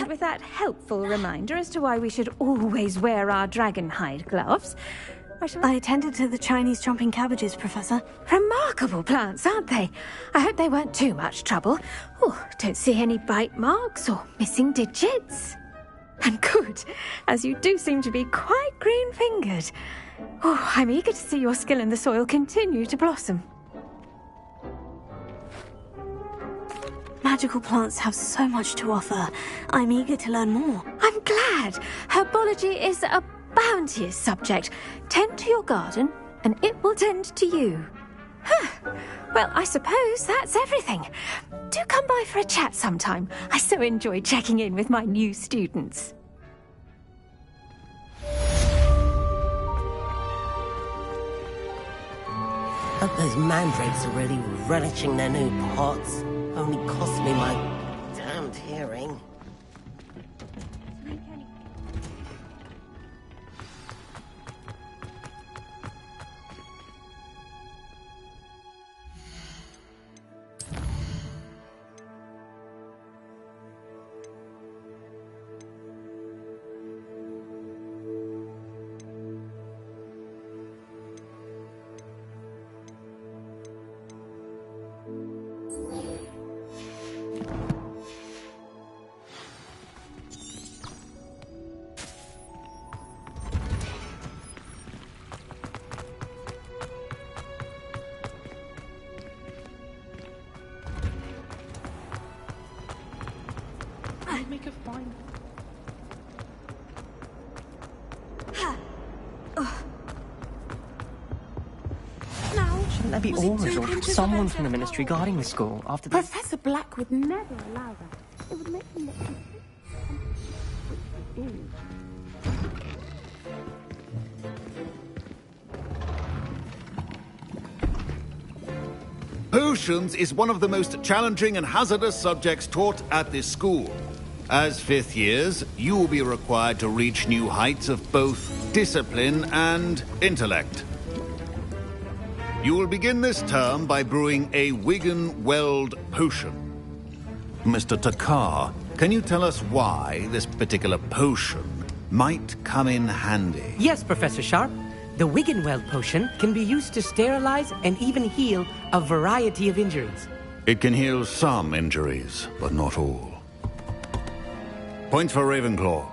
And with that helpful reminder as to why we should always wear our dragon hide gloves, I attended to the Chinese jumping cabbages, Professor. Remarkable plants, aren't they? I hope they weren't too much trouble. Oh, don't see any bite marks or missing digits. And good, as you do seem to be quite green-fingered. Oh, I'm eager to see your skill in the soil continue to blossom. Magical plants have so much to offer. I'm eager to learn more. I'm glad. Herbology is a bounteous subject. Tend to your garden, and it will tend to you. Well, I suppose that's everything. Do come by for a chat sometime. I so enjoy checking in with my new students. Hope those mandrakes are really relishing their new pots. Only cost me my damned hearing. Make a fine. Shouldn't there be orders or someone from the ministry guarding the school after this? Professor Black would never allow that. It would make him look Potions is one of the most challenging and hazardous subjects taught at this school. As fifth years, you will be required to reach new heights of both discipline and intellect. You will begin this term by brewing a Wigan-Weld potion. Mr. Takar, can you tell us why this particular potion might come in handy? Yes, Professor Sharp. The Wigan-Weld potion can be used to sterilize and even heal a variety of injuries. It can heal some injuries, but not all. Points for Ravenclaw.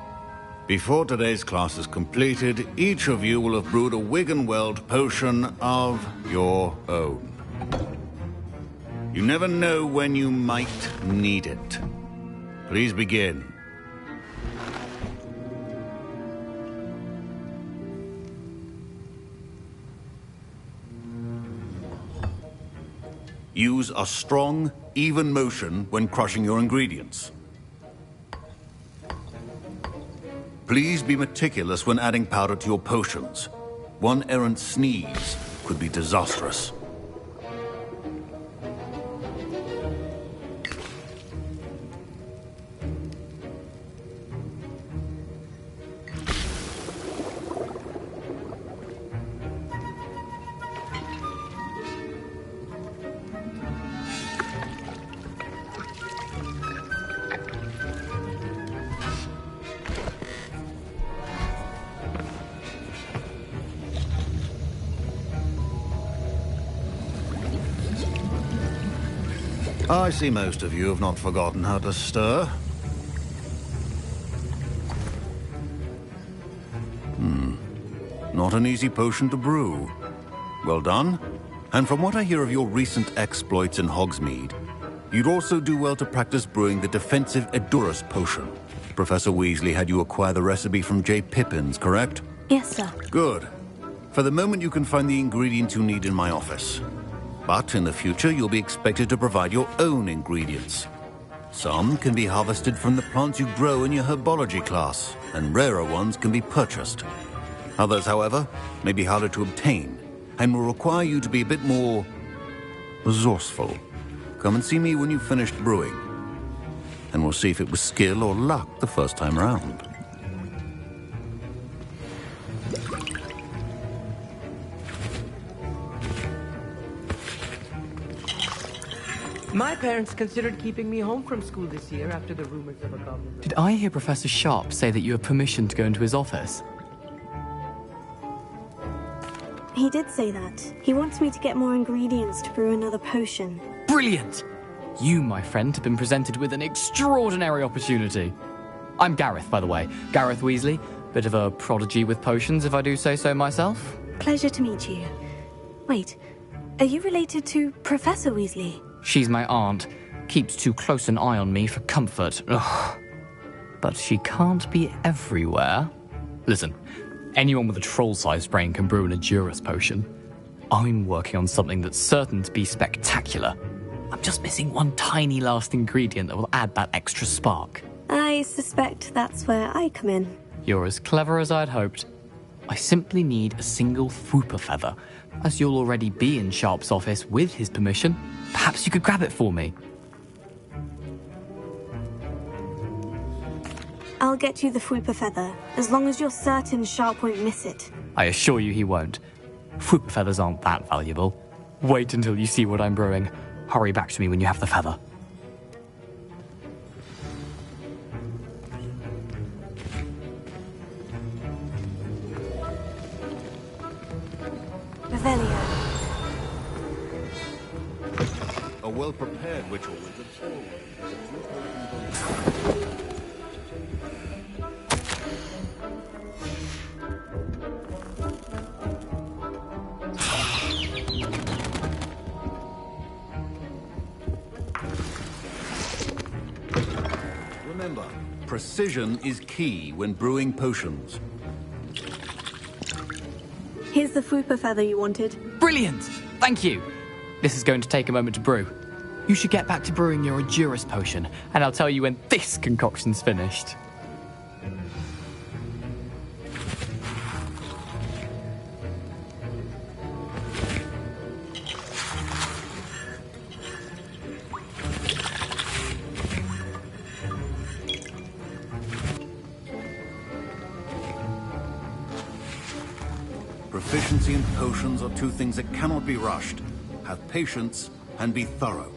Before today's class is completed, each of you will have brewed a Wigan-Weld potion of your own. You never know when you might need it. Please begin. Use a strong, even motion when crushing your ingredients. Please be meticulous when adding powder to your potions. One errant sneeze could be disastrous. I see most of you have not forgotten how to stir. Not an easy potion to brew. Well done. And from what I hear of your recent exploits in Hogsmeade, you'd also do well to practice brewing the defensive Edurus potion. Professor Weasley had you acquire the recipe from J. Pippins, correct? Yes, sir. Good. For the moment, you can find the ingredients you need in my office. But in the future, you'll be expected to provide your own ingredients. Some can be harvested from the plants you grow in your herbology class, and rarer ones can be purchased. Others, however, may be harder to obtain, and will require you to be a bit more resourceful. Come and see me when you've finished brewing, and we'll see if it was skill or luck the first time round. My parents considered keeping me home from school this year after the rumors of a goblin. Did I hear Professor Sharp say that you have permission to go into his office? He did say that. He wants me to get more ingredients to brew another potion. Brilliant! You, my friend, have been presented with an extraordinary opportunity. I'm Gareth, by the way. Gareth Weasley. Bit of a prodigy with potions, if I do say so myself. Pleasure to meet you. Wait, are you related to Professor Weasley? She's my aunt. Keeps too close an eye on me for comfort. Ugh. But she can't be everywhere. Listen, anyone with a troll-sized brain can brew an Edurus potion. I'm working on something that's certain to be spectacular. I'm just missing one tiny last ingredient that will add that extra spark. I suspect that's where I come in. You're as clever as I'd hoped. I simply need a single Fwooper feather. As you'll already be in Sharp's office with his permission, perhaps you could grab it for me. I'll get you the Fwooper feather, as long as you're certain Sharp won't miss it. I assure you he won't. Fwooper feathers aren't that valuable. Wait until you see what I'm brewing. Hurry back to me when you have the feather. Revelio. A well-prepared ritual is a tool. Remember, precision is key when brewing potions. Here's the Fwooper feather you wanted. Brilliant! Thank you! This is going to take a moment to brew. You should get back to brewing your Edurus potion, and I'll tell you when this concoction's finished. Proficiency and potions are two things that cannot be rushed. Have patience and be thorough.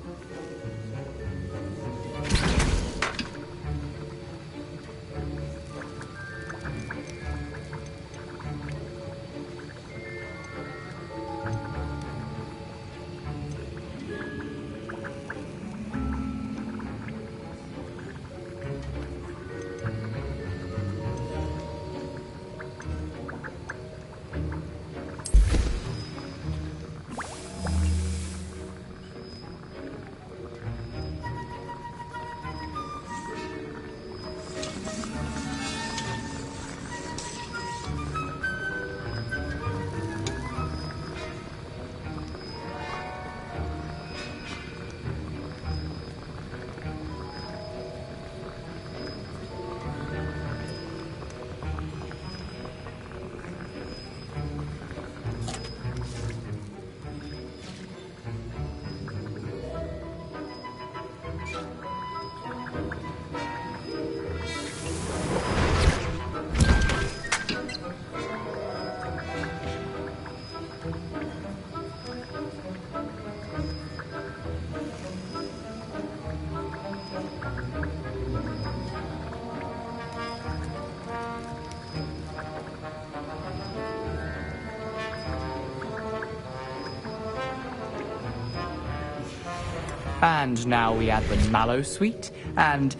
And now we add the mallow sweet, and...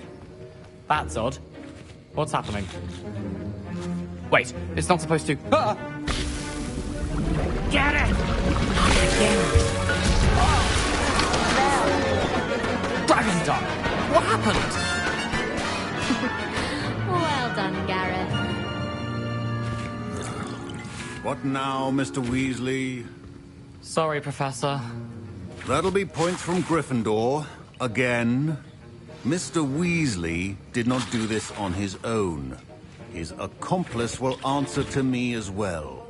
That's odd. What's happening? Wait, it's not supposed to... Ah! Get it! Dragon Duck! What happened? Well done, Gareth. What now, Mr. Weasley? Sorry, Professor. That'll be points from Gryffindor. Again. Mr. Weasley did not do this on his own. His accomplice will answer to me as well.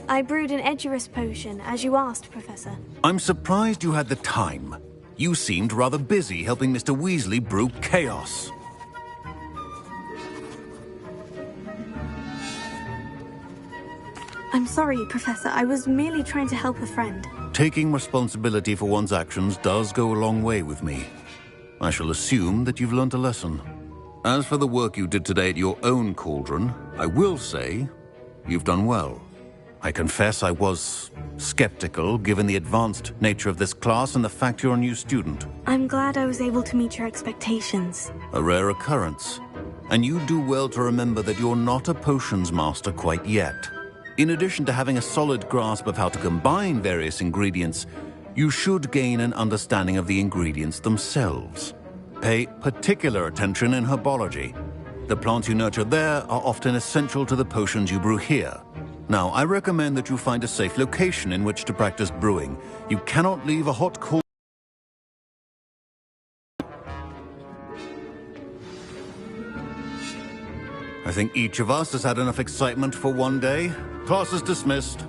I brewed an Edurus potion, as you asked, Professor. I'm surprised you had the time. You seemed rather busy helping Mr. Weasley brew chaos. I'm sorry, Professor. I was merely trying to help a friend. Taking responsibility for one's actions does go a long way with me. I shall assume that you've learnt a lesson. As for the work you did today at your own cauldron, I will say you've done well. I confess I was skeptical, given the advanced nature of this class and the fact you're a new student. I'm glad I was able to meet your expectations. A rare occurrence. And you do well to remember that you're not a potions master quite yet. In addition to having a solid grasp of how to combine various ingredients, you should gain an understanding of the ingredients themselves. Pay particular attention in herbology. The plants you nurture there are often essential to the potions you brew here. Now, I recommend that you find a safe location in which to practice brewing. You cannot leave a hot cauldron. I think each of us has had enough excitement for one day. Class is dismissed.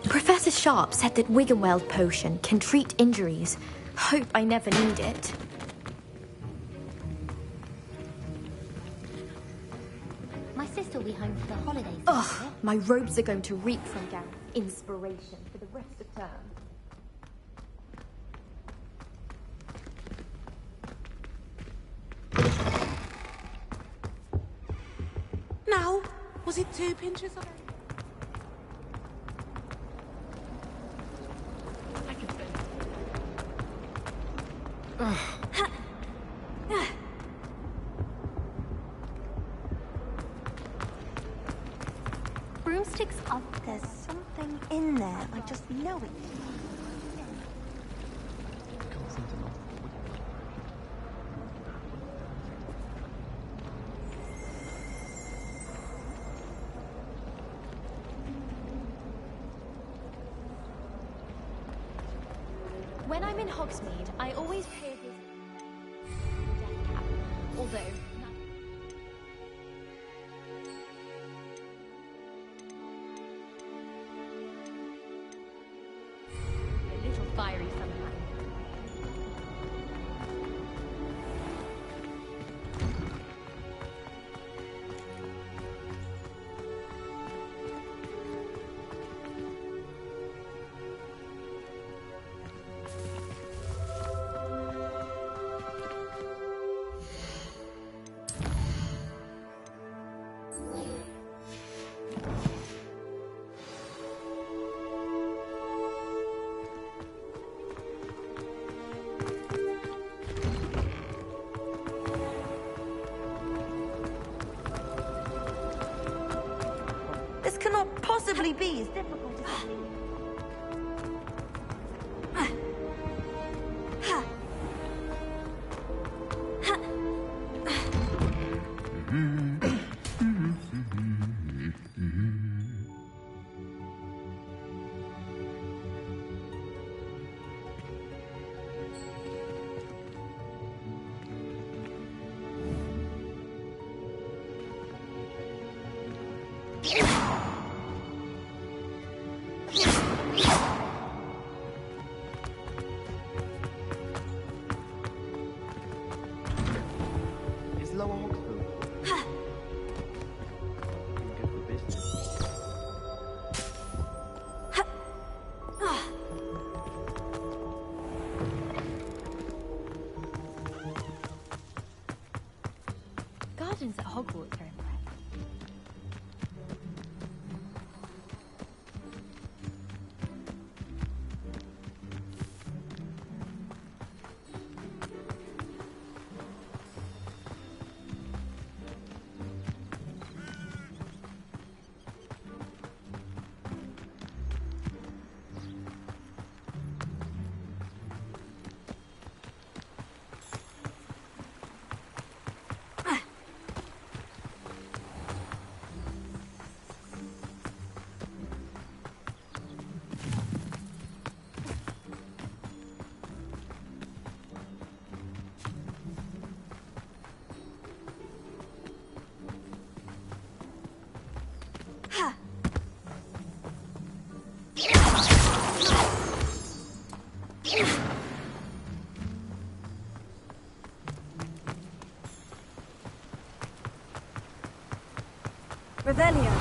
Professor Sharp said that Wiggenweld potion can treat injuries. Hope I never need it. My sister will be home for the holidays. Ugh, my robes are going to reek from inspiration for the rest of term. Now, was it 2 pinches of... Broomsticks up. There's something in there. I just know it. When I'm in Hogsmeade, I always pay a visit to Death Cap, although... a little fiery sometimes. This cannot possibly be as difficult as it seems. Is Lower Hogspool good for business? Gardens at Hogwart are impressive. Revelio.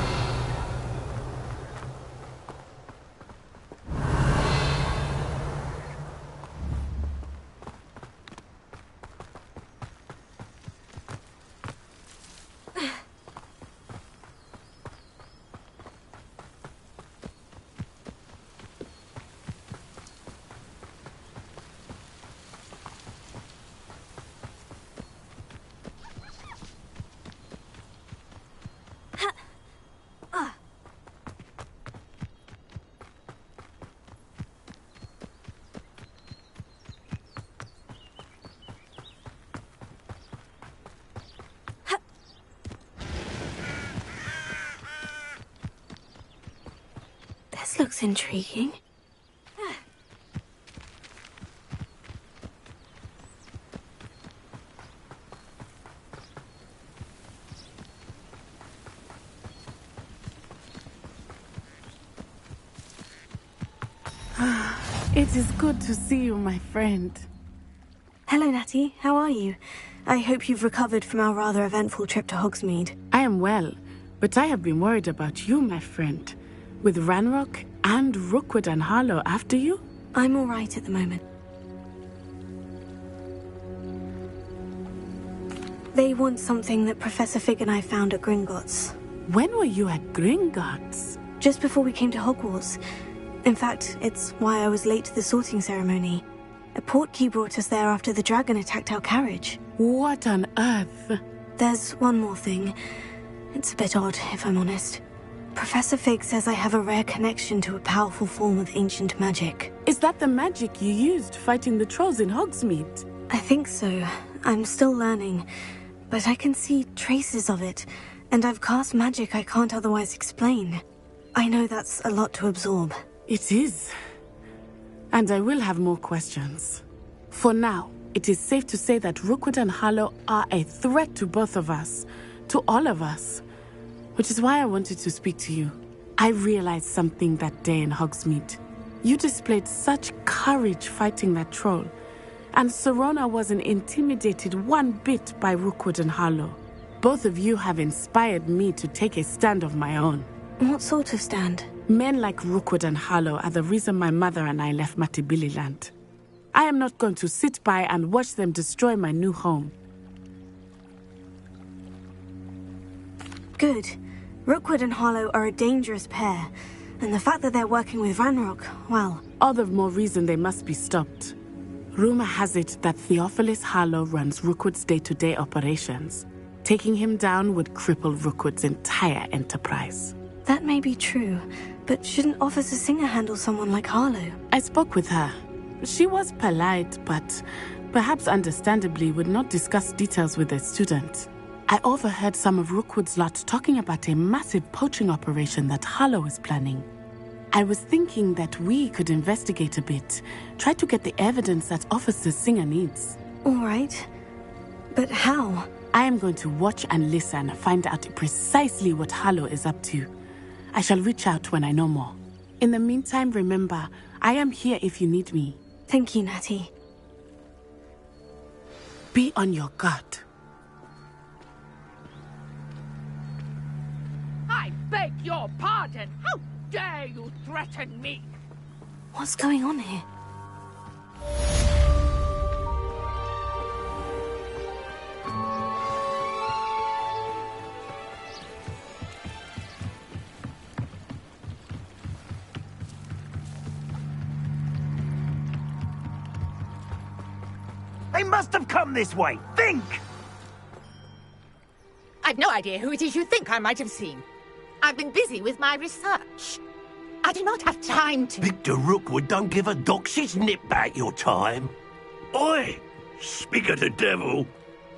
This looks intriguing. It is good to see you, my friend. Hello, Natty. How are you? I hope you've recovered from our rather eventful trip to Hogsmeade. I am well, but I have been worried about you, my friend. With Ranrock and Rookwood and Harlow after you? I'm all right at the moment. They want something that Professor Fig and I found at Gringotts. When were you at Gringotts? Just before we came to Hogwarts. In fact, it's why I was late to the sorting ceremony. A portkey brought us there after the dragon attacked our carriage. What on earth? There's one more thing. It's a bit odd, if I'm honest. Professor Fig says I have a rare connection to a powerful form of ancient magic. Is that the magic you used fighting the trolls in Hogsmeade? I think so. I'm still learning, but I can see traces of it, and I've cast magic I can't otherwise explain. I know that's a lot to absorb. It is. And I will have more questions. For now, it is safe to say that Rookwood and Harlow are a threat to both of us, to all of us. Which is why I wanted to speak to you. I realized something that day in Hogsmeade. You displayed such courage fighting that troll, and Serona wasn't intimidated one bit by Rookwood and Harlow. Both of you have inspired me to take a stand of my own. What sort of stand? Men like Rookwood and Harlow are the reason my mother and I left Matabeleland. I am not going to sit by and watch them destroy my new home. Good. Rookwood and Harlow are a dangerous pair, and the fact that they're working with Ranrock, well... All the more reason they must be stopped. Rumor has it that Theophilus Harlow runs Rookwood's day-to-day operations. Taking him down would cripple Rookwood's entire enterprise. That may be true, but shouldn't Officer Singer handle someone like Harlow? I spoke with her. She was polite, but perhaps understandably would not discuss details with a student. I overheard some of Rookwood's lot talking about a massive poaching operation that Harlow is planning. I was thinking that we could investigate a bit, try to get the evidence that Officer Singer needs. All right. But how? I am going to watch and listen, find out precisely what Harlow is up to. I shall reach out when I know more. In the meantime, remember, I am here if you need me. Thank you, Natty. Be on your guard. I beg your pardon. How dare you threaten me? What's going on here? They must have come this way. Think! I've no idea who it is you think I might have seen. I've been busy with my research. I do not have time to... Victor Rookwood don't give a doxy's nip back your time. Oi! Speak of the devil.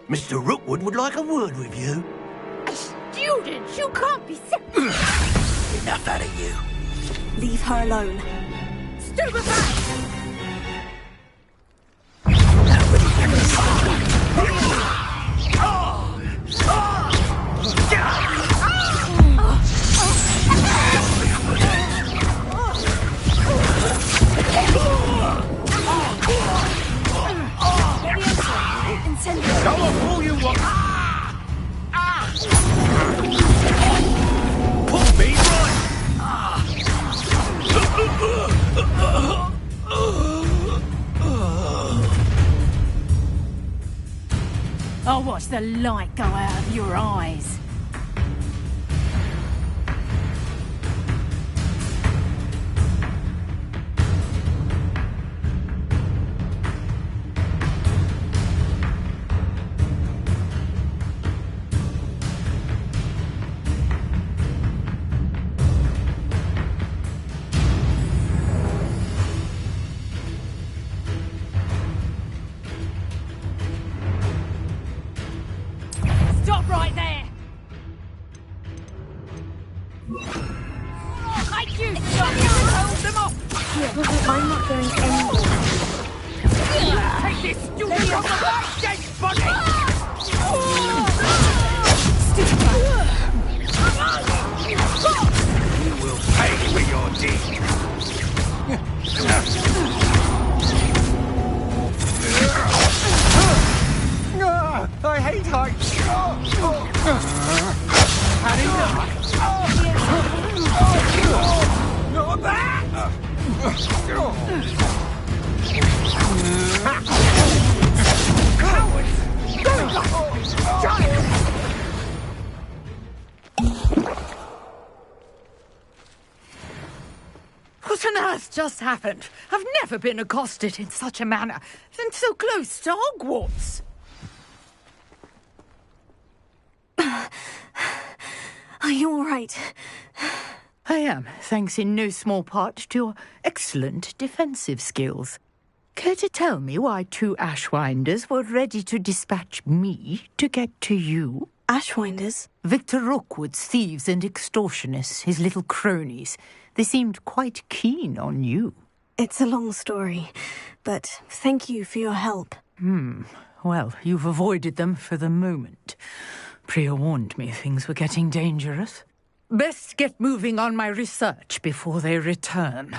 Mr. Rookwood would like a word with you. A student? You can't be sick. Enough out of you. Leave her alone. Stupefy! Go on, all you want. watch the light go out of your eyes. Stop right there! I you stop! Hold them off! I'm not going anywhere. Take this stupid off of my dead body! You will pay for your deed! I hate heights. Had enough. Not that. What on earth just happened? I've never been accosted in such a manner, and so close to Hogwarts. Are you all right? I am, thanks in no small part to your excellent defensive skills. Care to tell me why two Ashwinders were ready to dispatch me to get to you? Ashwinders? Victor Rookwood's thieves and extortionists, his little cronies. They seemed quite keen on you. It's a long story, but thank you for your help. Well, you've avoided them for the moment. Priya warned me things were getting dangerous. Best get moving on my research before they return.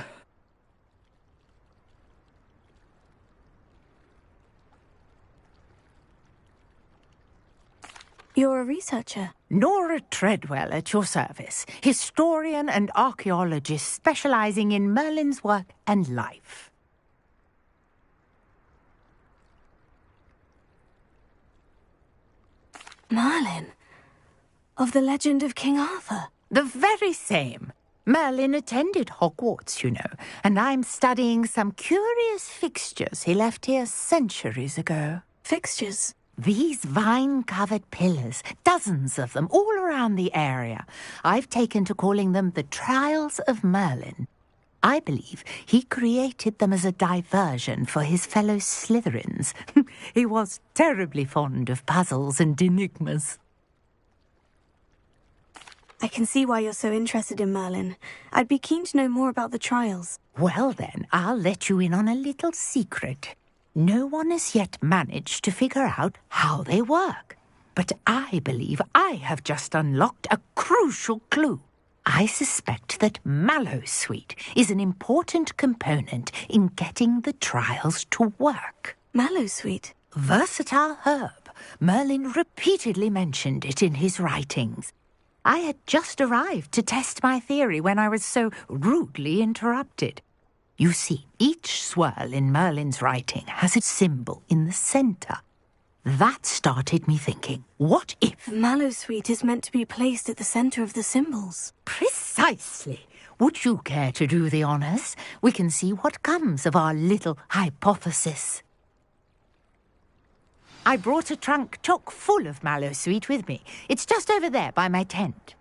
You're a researcher? Nora Treadwell at your service, historian and archaeologist specializing in Merlin's work and life. Merlin? Of the legend of King Arthur? The very same. Merlin attended Hogwarts, you know, and I'm studying some curious fixtures he left here centuries ago. Fixtures? These vine-covered pillars, dozens of them, all around the area. I've taken to calling them the Trials of Merlin. I believe he created them as a diversion for his fellow Slytherins. He was terribly fond of puzzles and enigmas. I can see why you're so interested in Merlin. I'd be keen to know more about the trials. Well then, I'll let you in on a little secret. No one has yet managed to figure out how they work. But I believe I have just unlocked a crucial clue. I suspect that Mallowsweet is an important component in getting the trials to work. Mallowsweet? Versatile herb. Merlin repeatedly mentioned it in his writings. I had just arrived to test my theory when I was so rudely interrupted. You see, each swirl in Merlin's writing has a symbol in the centre. That started me thinking, what if... Mallowsweet is meant to be placed at the centre of the symbols. Precisely. Would you care to do the honours? We can see what comes of our little hypothesis. I brought a trunk chock full of Mallowsweet with me. It's just over there by my tent.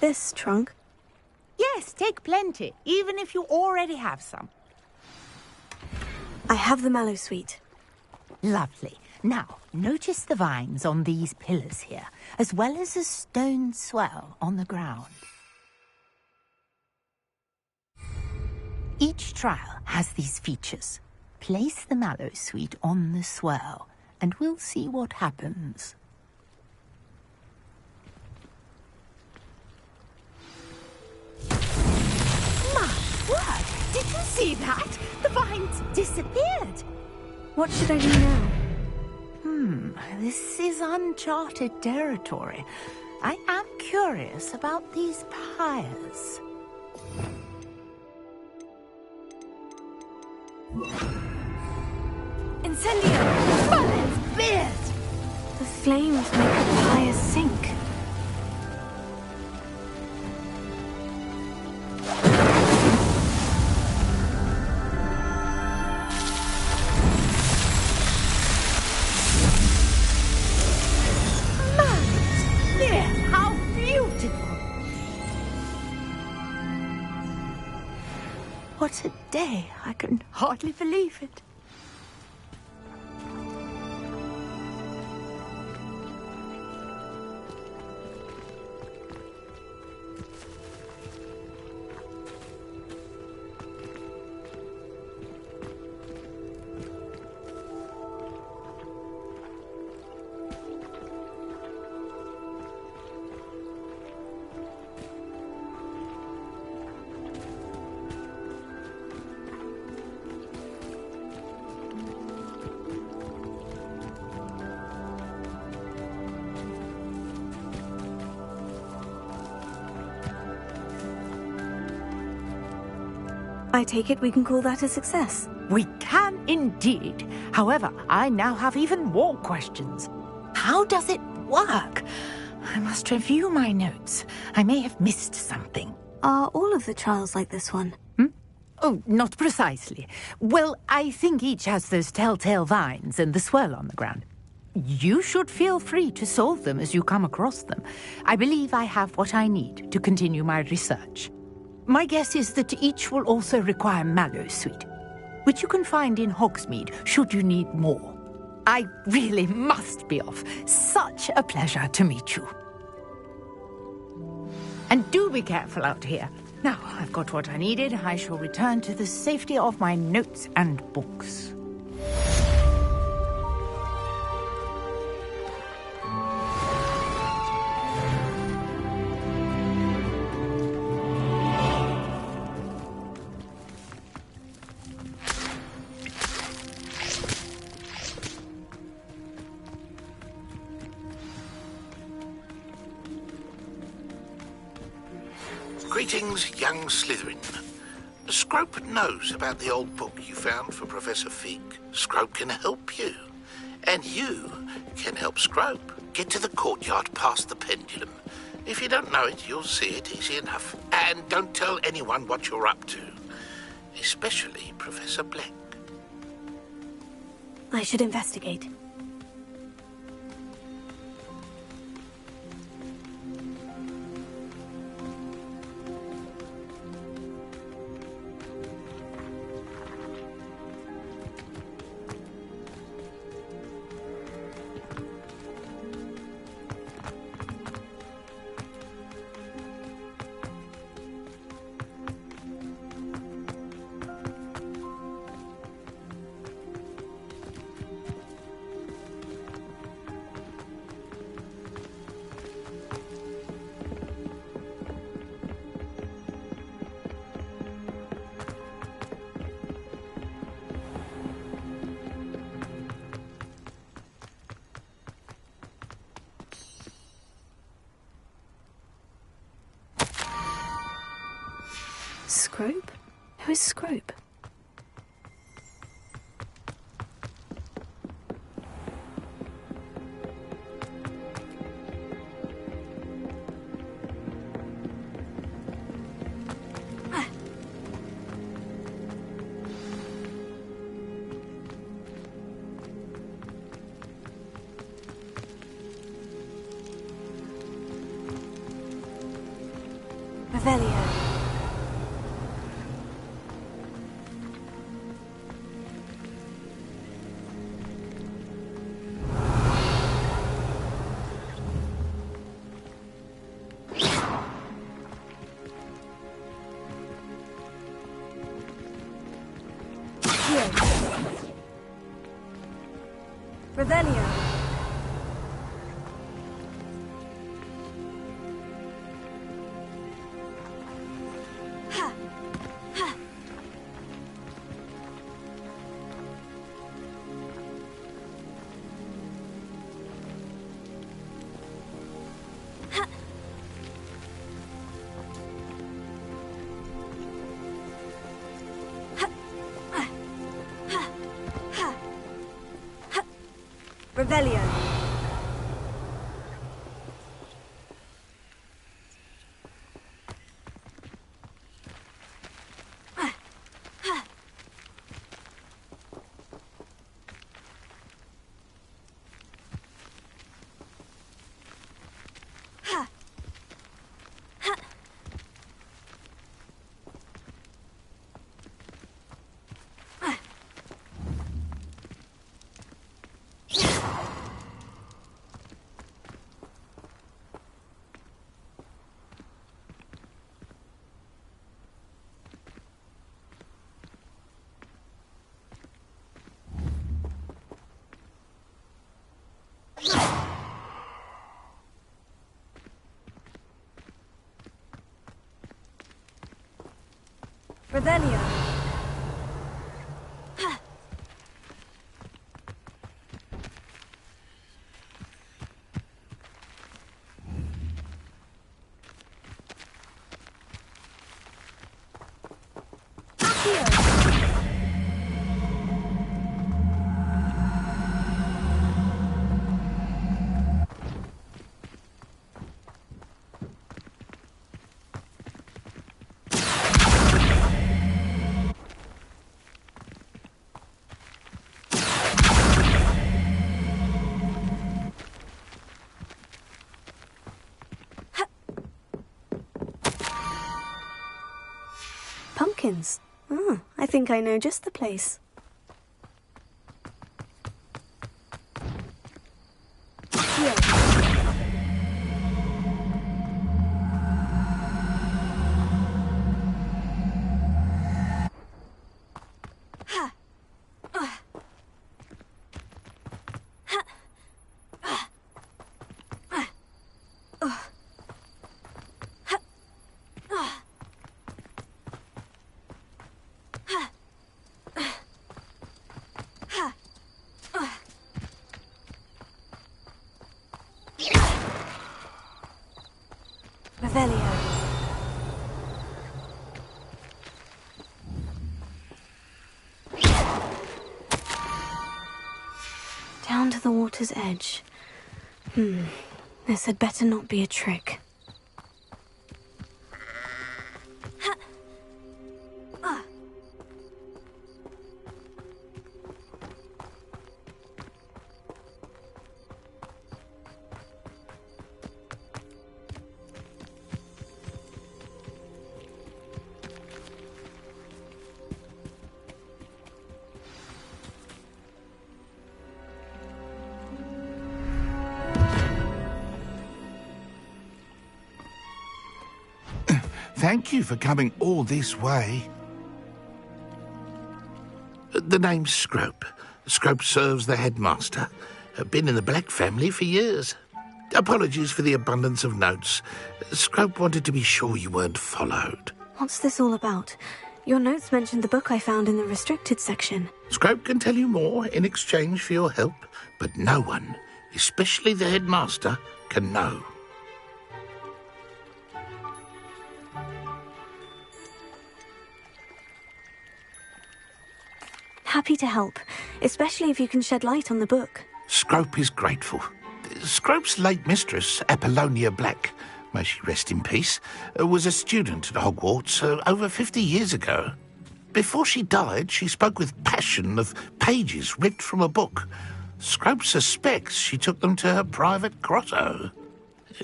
this, Trunk? Yes, take plenty, even if you already have some. I have the mallow sweet. Lovely. Now, notice the vines on these pillars here, as well as a stone swell on the ground. Each trial has these features. Place the mallow sweet on the swell, and we'll see what happens. My word! Did you see that? The vines disappeared! What should I do now? This is uncharted territory. I am curious about these pyres. Incendio! Fire's beard! The flames make the pyre sink. What a day! I can hardly believe it. I take it we can call that a success. We can indeed. However, I now have even more questions. How does it work? I must review my notes. I may have missed something. Are all of the trials like this one? Oh, not precisely. Well, I think each has those telltale vines and the swirl on the ground. You should feel free to solve them as you come across them. I believe I have what I need to continue my research. My guess is that each will also require mallow sweet, which you can find in Hogsmeade should you need more. I really must be off. Such a pleasure to meet you. And do be careful out here. Now I've got what I needed. I shall return to the safety of my notes and books. Greetings, young Slytherin. Scrope knows about the old book you found for Professor Fig. Scrope can help you. And you can help Scrope. Get to the courtyard past the pendulum. If you don't know it, you'll see it easy enough. And don't tell anyone what you're up to. Especially Professor Black. I should investigate. Scrope? Who is Scrope? Revelio. Revelio. Revelio. Revelio. Pumpkins. Ah, I think I know just the place. Revelio. Down to the water's edge. This had better not be a trick. Thank you for coming all this way. The name's Scrope. Scrope serves the headmaster. Been in the Black family for years. Apologies for the abundance of notes. Scrope wanted to be sure you weren't followed. What's this all about? Your notes mentioned the book I found in the restricted section. Scrope can tell you more in exchange for your help, but no one, especially the headmaster, can know. Happy to help, especially if you can shed light on the book. Scrope is grateful. Scrope's late mistress, Apollonia Black, may she rest in peace, was a student at Hogwarts over 50 years ago. Before she died, she spoke with passion of pages ripped from a book. Scrope suspects she took them to her private grotto.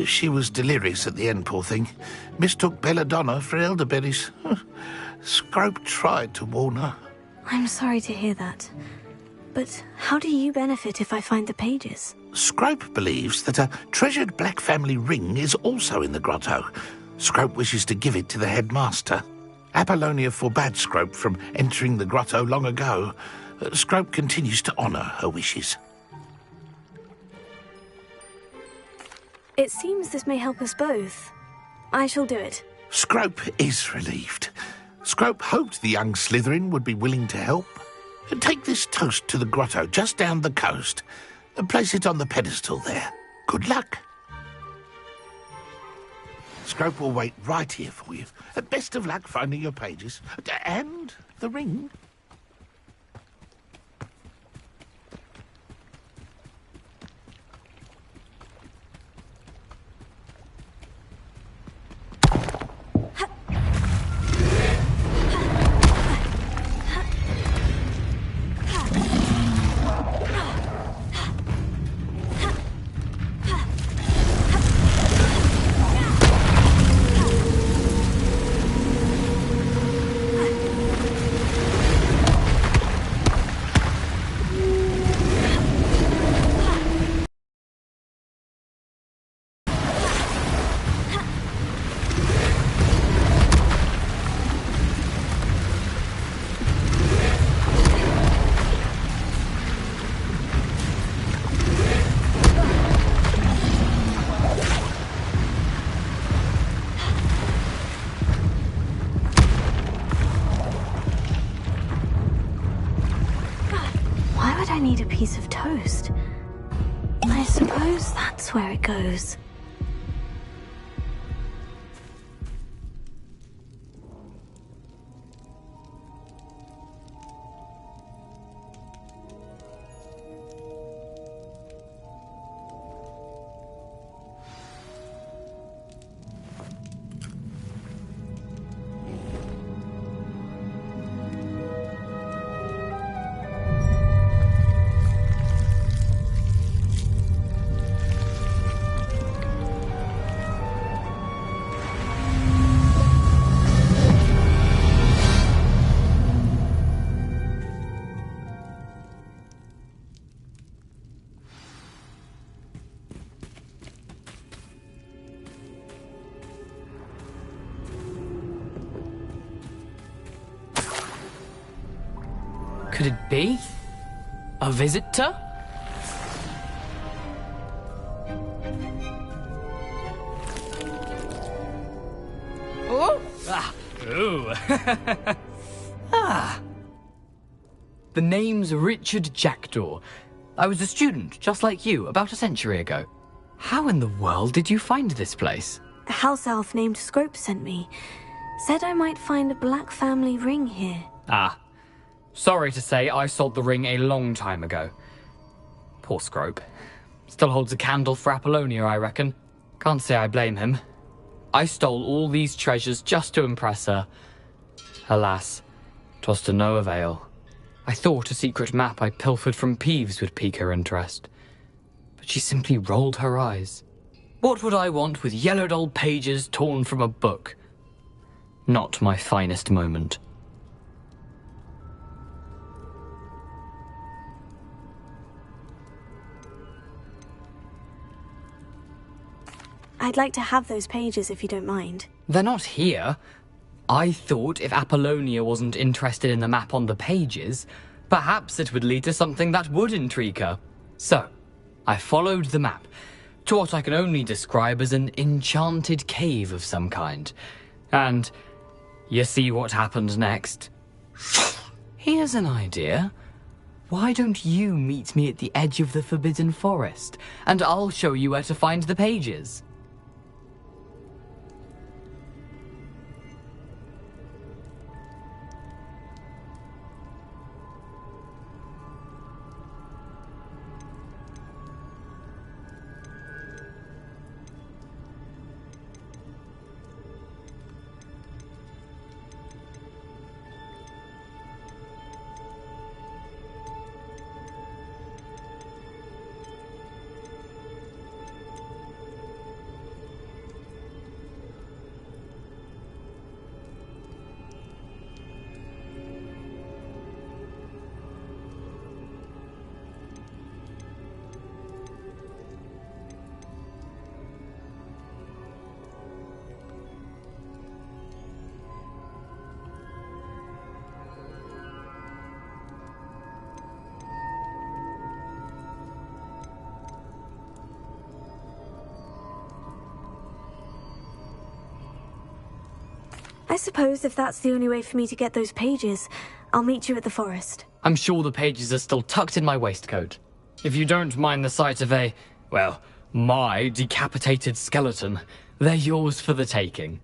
She was delirious at the end, poor thing. Mistook belladonna for elderberries. Scrope tried to warn her. I'm sorry to hear that. But how do you benefit if I find the pages? Scrope believes that a treasured black family ring is also in the grotto. Scrope wishes to give it to the headmaster. Apollonia forbade Scrope from entering the grotto long ago. Scrope continues to honour her wishes. It seems this may help us both. I shall do it. Scrope is relieved. Scrope hoped the young Slytherin would be willing to help. Take this toast to the grotto just down the coast and place it on the pedestal there. Good luck. Scrope will wait right here for you. Best of luck finding your pages. And the ring. I need a piece of toast. I suppose that's where it goes. Could it be? A visitor? Oh! Ah! Ooh! Ah! The name's Richard Jackdaw. I was a student, just like you, about a century ago. How in the world did you find this place? A house elf named Scrope sent me. Said I might find a black family ring here. Ah. Sorry to say, I sold the ring a long time ago. Poor Scrope. Still holds a candle for Apollonia, I reckon. Can't say I blame him. I stole all these treasures just to impress her. Alas, 'twas to no avail. I thought a secret map I pilfered from Peeves would pique her interest. But she simply rolled her eyes. What would I want with yellowed old pages torn from a book? Not my finest moment. I'd like to have those pages if you don't mind. They're not here. I thought if Apollonia wasn't interested in the map on the pages, perhaps it would lead to something that would intrigue her. So, I followed the map to what I can only describe as an enchanted cave of some kind. And you see what happened next? Here's an idea. Why don't you meet me at the edge of the Forbidden Forest, and I'll show you where to find the pages? I suppose if that's the only way for me to get those pages, I'll meet you at the forest. I'm sure the pages are still tucked in my waistcoat. If you don't mind the sight of my decapitated skeleton, they're yours for the taking.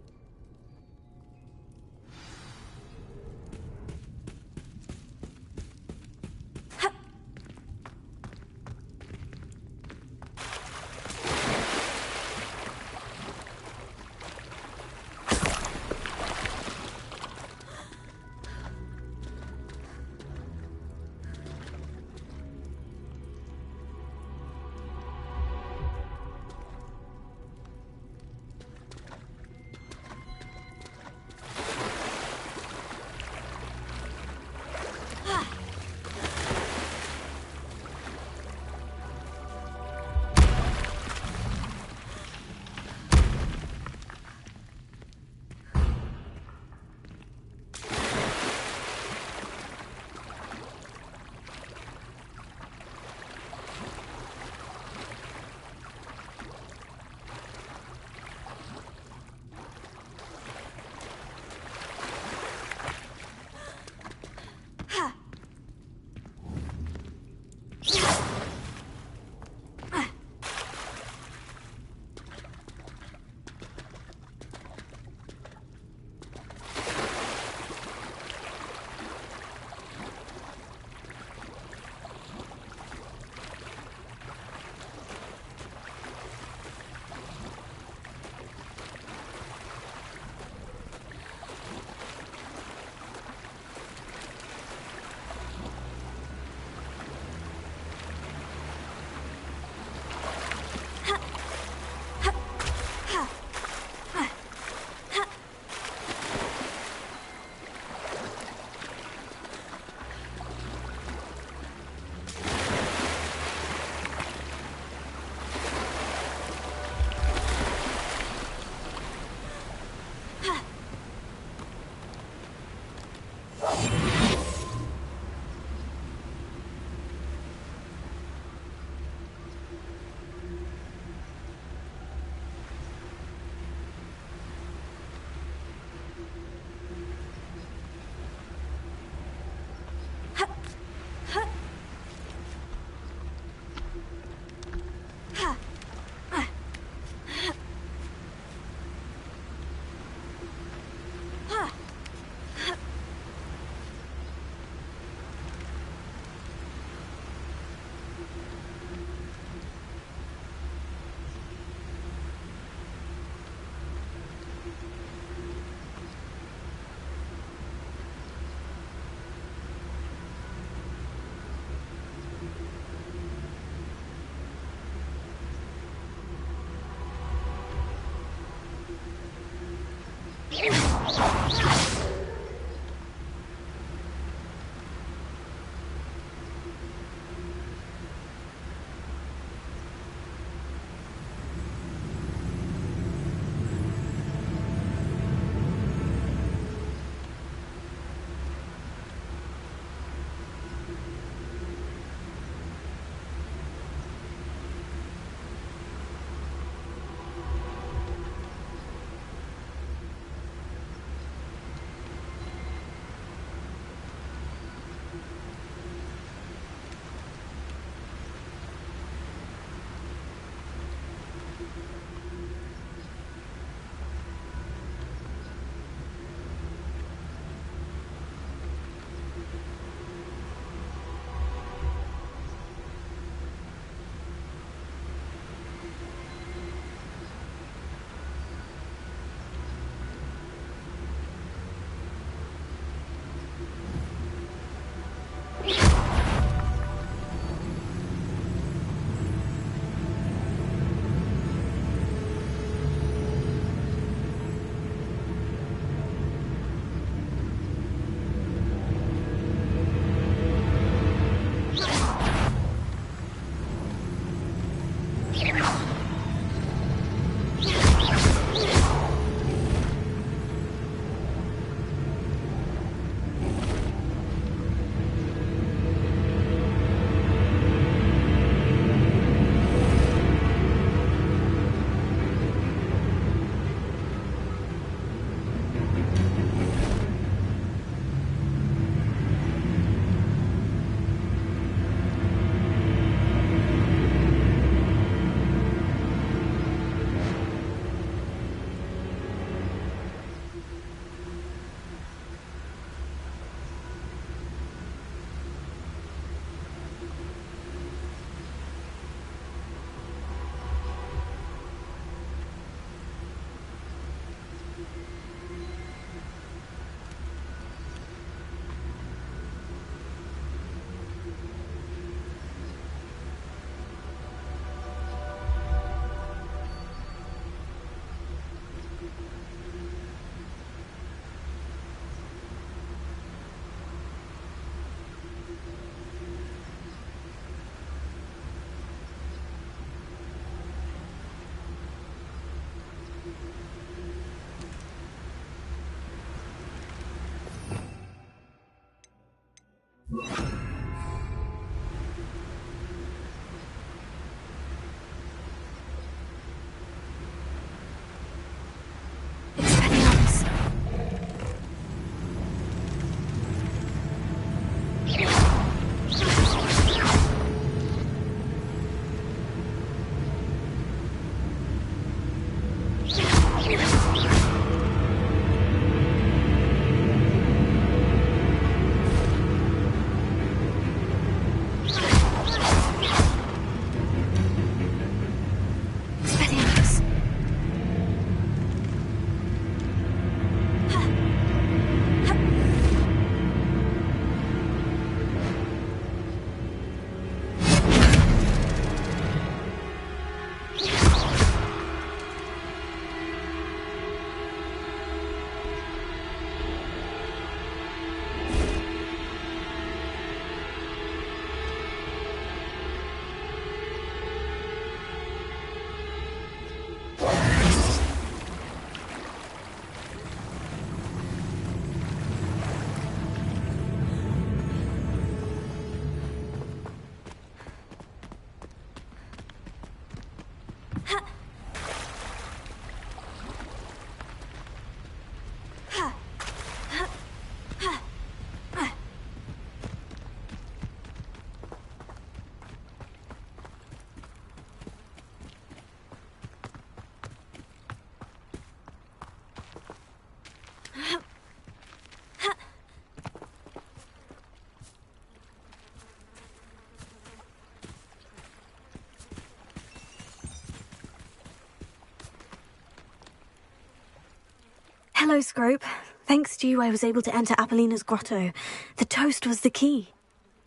Hello, Scrope. Thanks to you, I was able to enter Apollina's grotto. The toast was the key.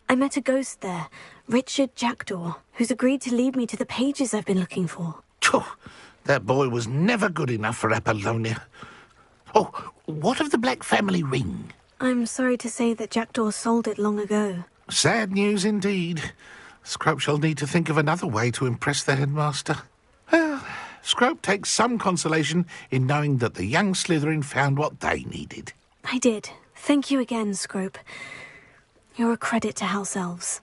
I met a ghost there, Richard Jackdaw, who's agreed to lead me to the pages I've been looking for. That boy was never good enough for Apollonia. Oh, what of the Black family ring? I'm sorry to say that Jackdaw sold it long ago. Sad news indeed. Scrope shall need to think of another way to impress the headmaster. Well, Scrope takes some consolation in knowing that the young Slytherin found what they needed. I did. Thank you again, Scrope. You're a credit to House Elves.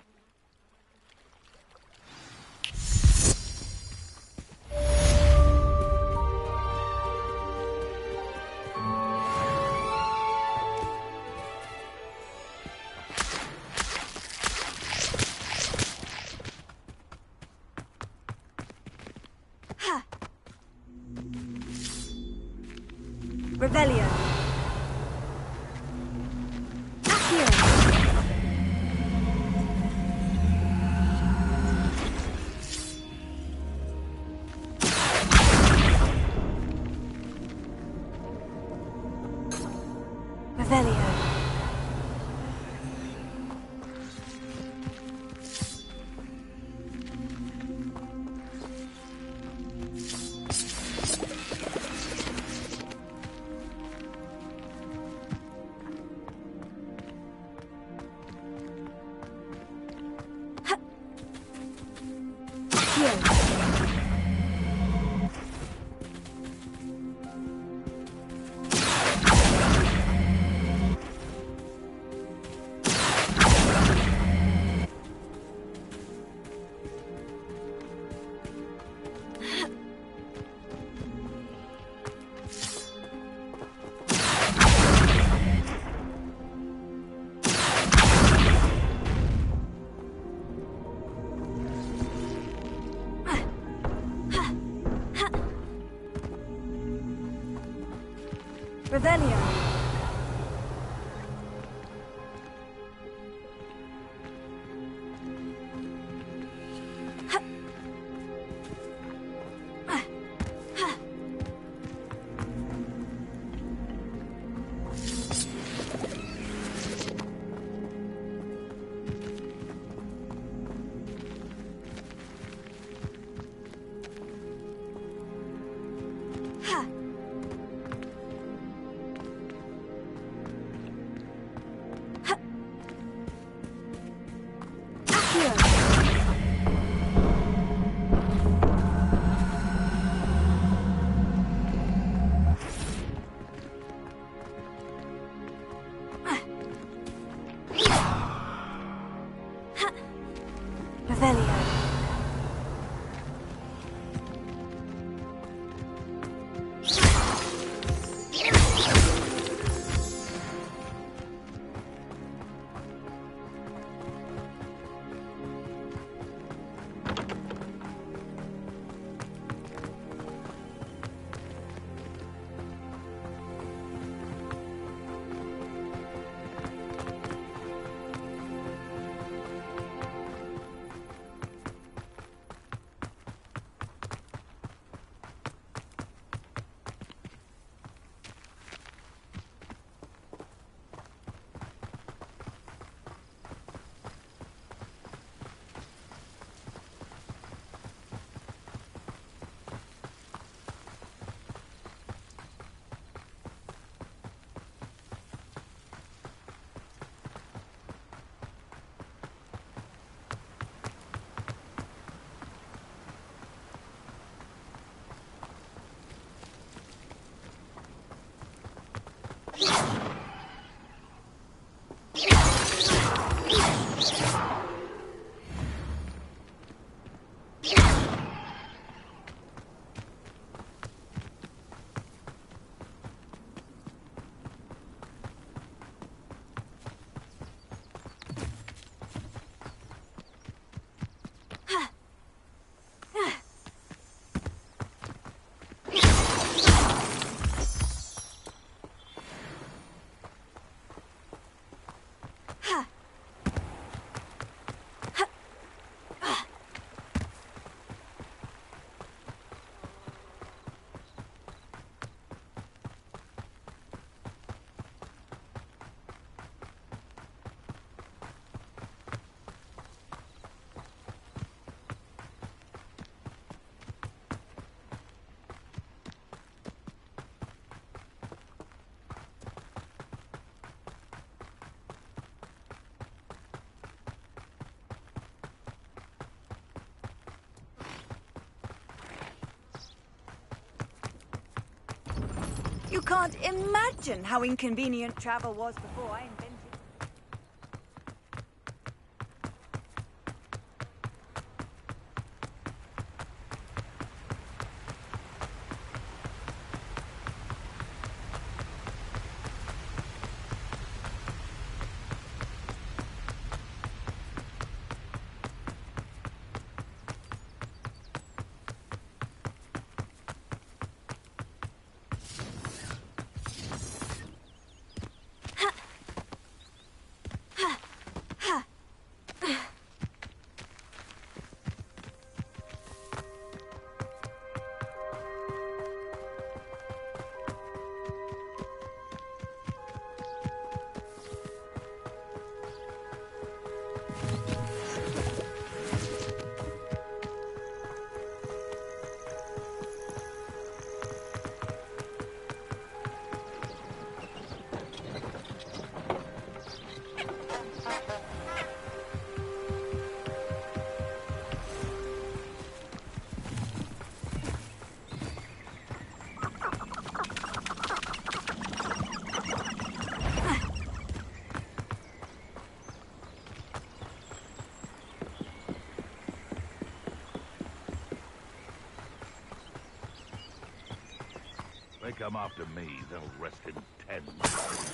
Revelio. Accio. Revelio. Revelio. You can't imagine how inconvenient travel was before I invented... They come after me, they'll rest in 10 minutes.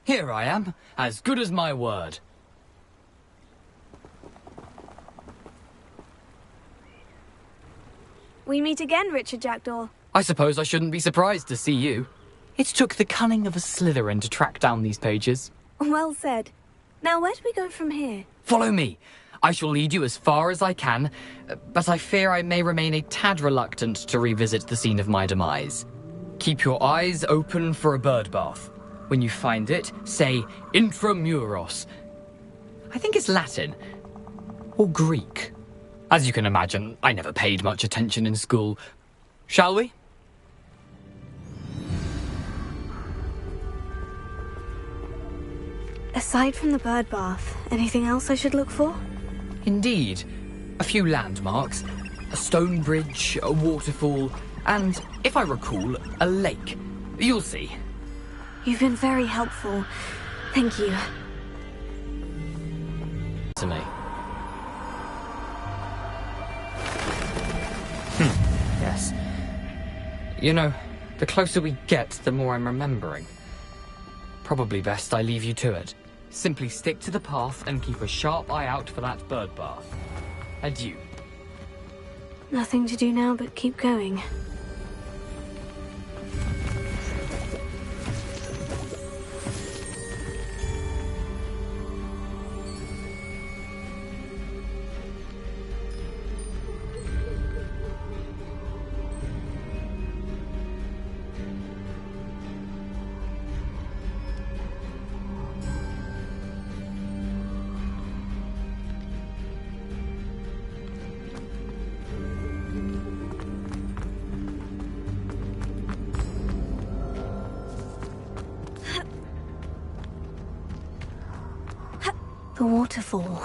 Here I am, as good as my word. We meet again, Richard Jackdaw. I suppose I shouldn't be surprised to see you. It took the cunning of a Slytherin to track down these pages. Well said. Now, where do we go from here? Follow me. I shall lead you as far as I can, but I fear I may remain a tad reluctant to revisit the scene of my demise. Keep your eyes open for a bird bath. When you find it, say intramuros. I think it's Latin. Or Greek. As you can imagine, I never paid much attention in school. Shall we? Aside from the bird bath, anything else I should look for? Indeed. A few landmarks. A stone bridge, a waterfall, and, if I recall, a lake. You'll see. You've been very helpful. Thank you. To me. Yes. You know, the closer we get, the more I'm remembering. Probably best I leave you to it. Simply stick to the path and keep a sharp eye out for that bird bath. Adieu. Nothing to do now but keep going. The waterfall.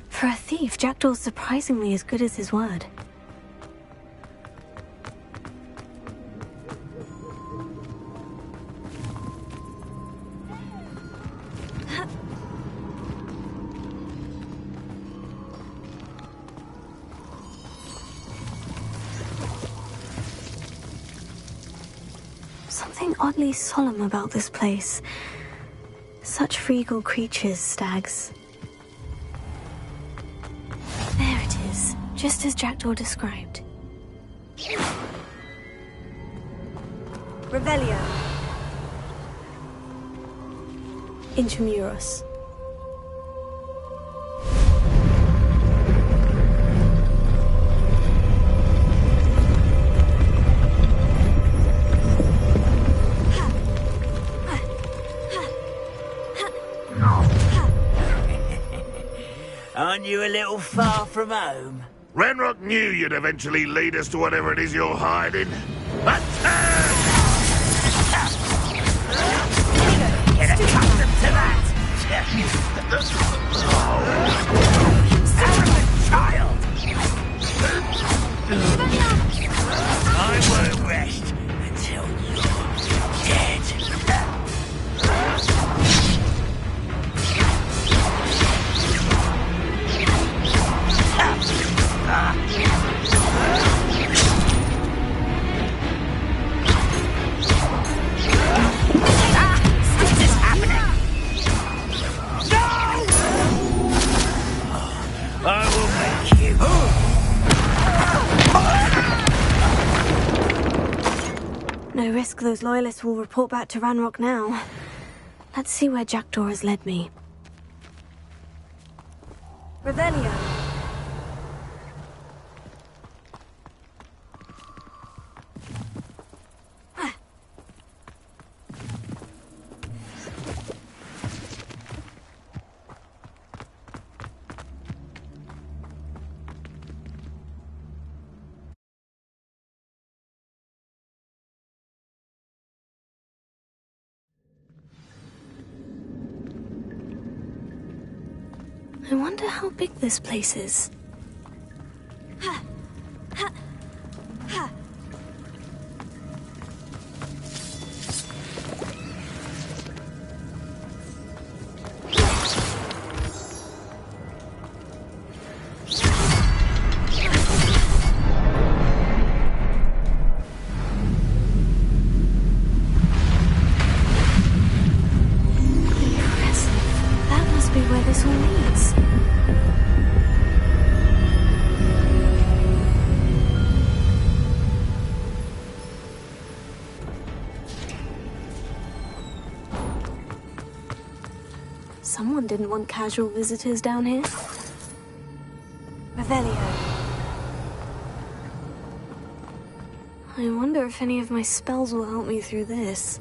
For a thief, Jackdaw's surprisingly as good as his word. Something oddly solemn about this place. Such regal creatures, stags. Just as Jackdaw described. Revelio. Intramuros. Aren't you a little far from home? Ranrock knew you'd eventually lead us to whatever it is you're hiding. Attack! Get accustomed to that! Arrogant child! I won't rest until you're dead. This is happening! No! I will make you. No risk those loyalists will report back to Ranrock now. Let's see where Jackdaw has led me. Revelio. I wonder how big this place is. That must be where this all leads. Someone didn't want casual visitors down here. Revelio. I wonder if any of my spells will help me through this.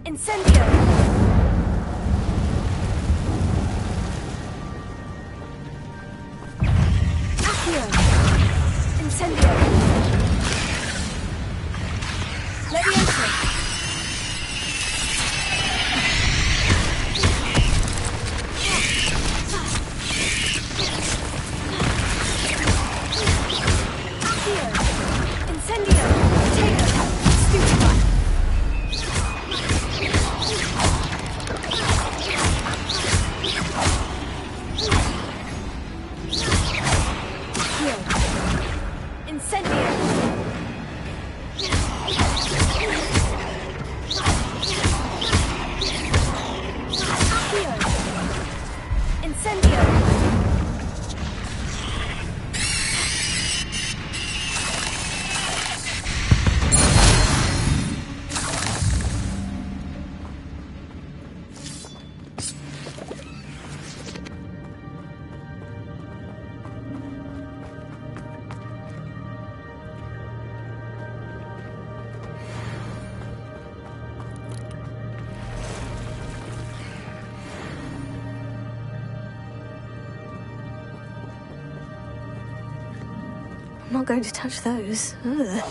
Incendio. Accio. Incendio. Leviosa. Accio. Incendio. Potato. Stupefy. I'm not going to touch those. Ugh.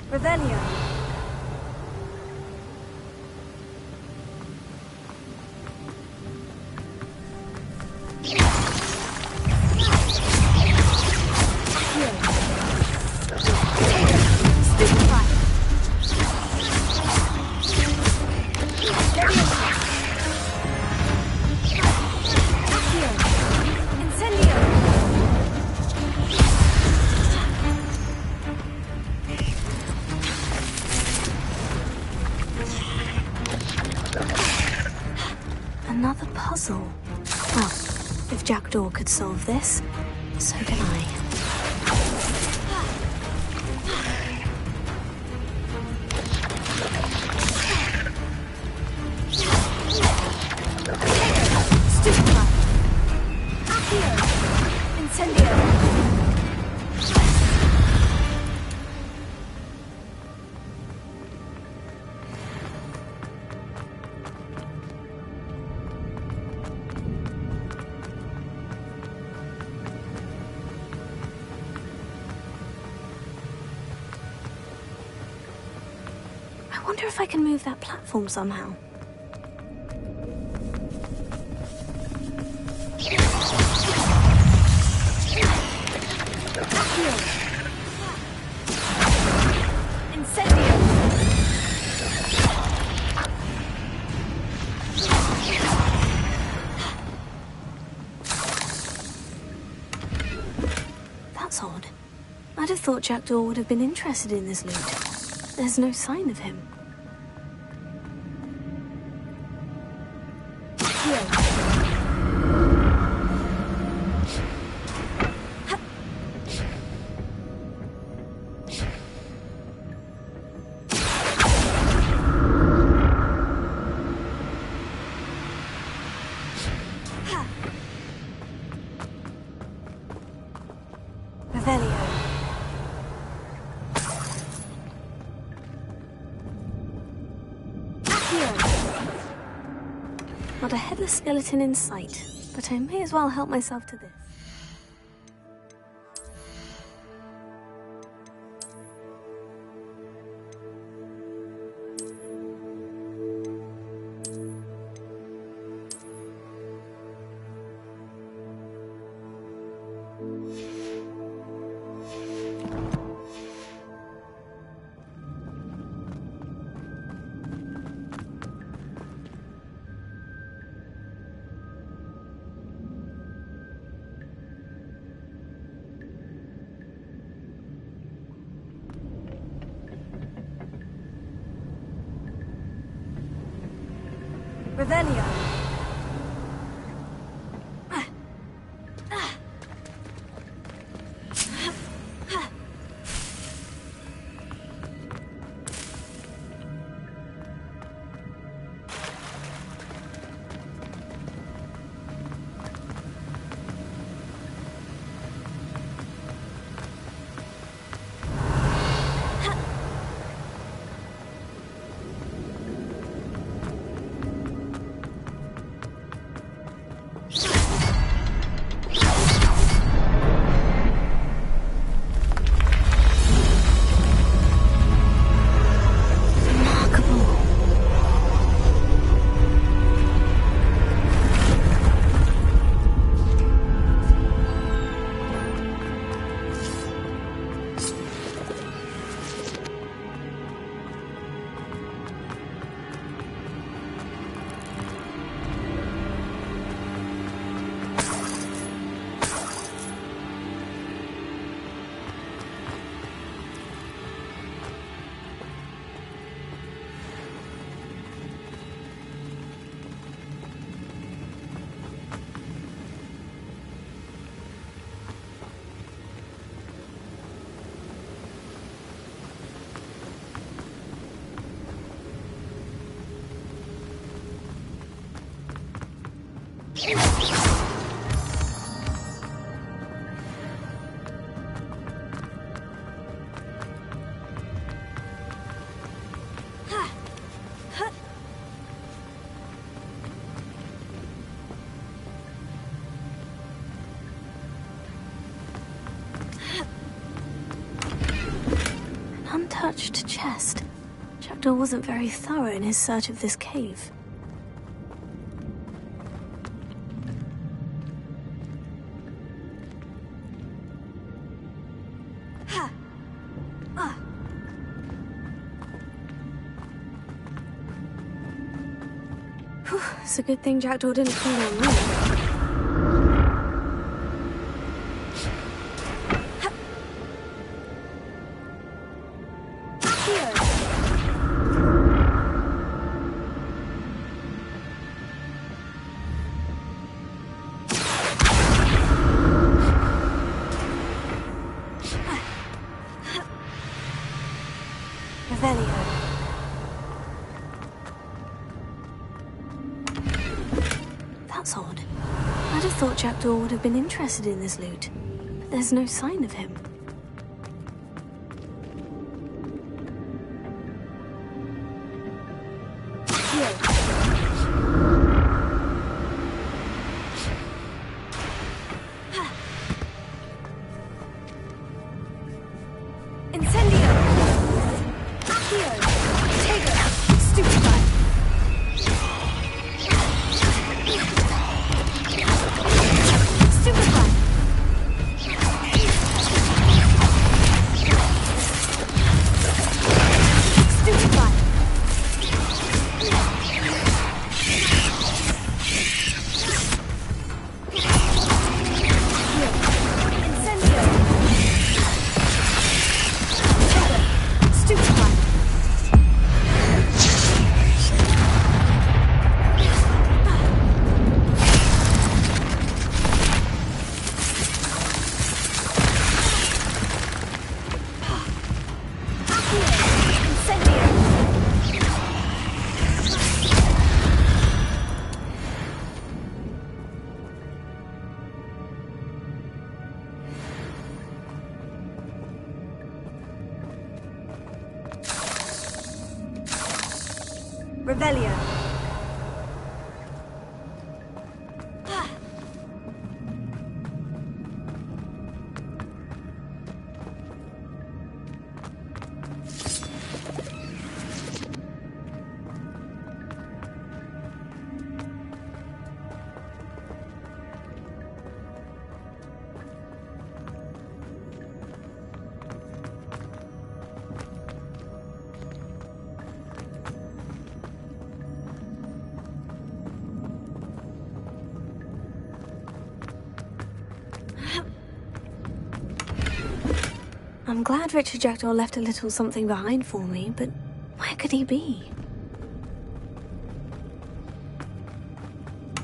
Revelio. Another puzzle. Well, if Jackdaw could solve this, so can I. I wonder if I can move that platform somehow. That's odd. I'd have thought Jackdaw would have been interested in this loot. There's no sign of him. Not a headless skeleton in sight, but I may as well help myself to this. Revelio. untouched chest. Jackdaw wasn't very thorough in his search of this cave. It's a good thing Jackdaw didn't fall on me. That's odd. I'd have thought Jackdaw would have been interested in this loot, but there's no sign of him. Revelio. I'm glad Richard Jackdaw left a little something behind for me, but where could he be?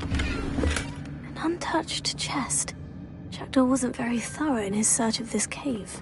An untouched chest. Jackdaw wasn't very thorough in his search of this cave.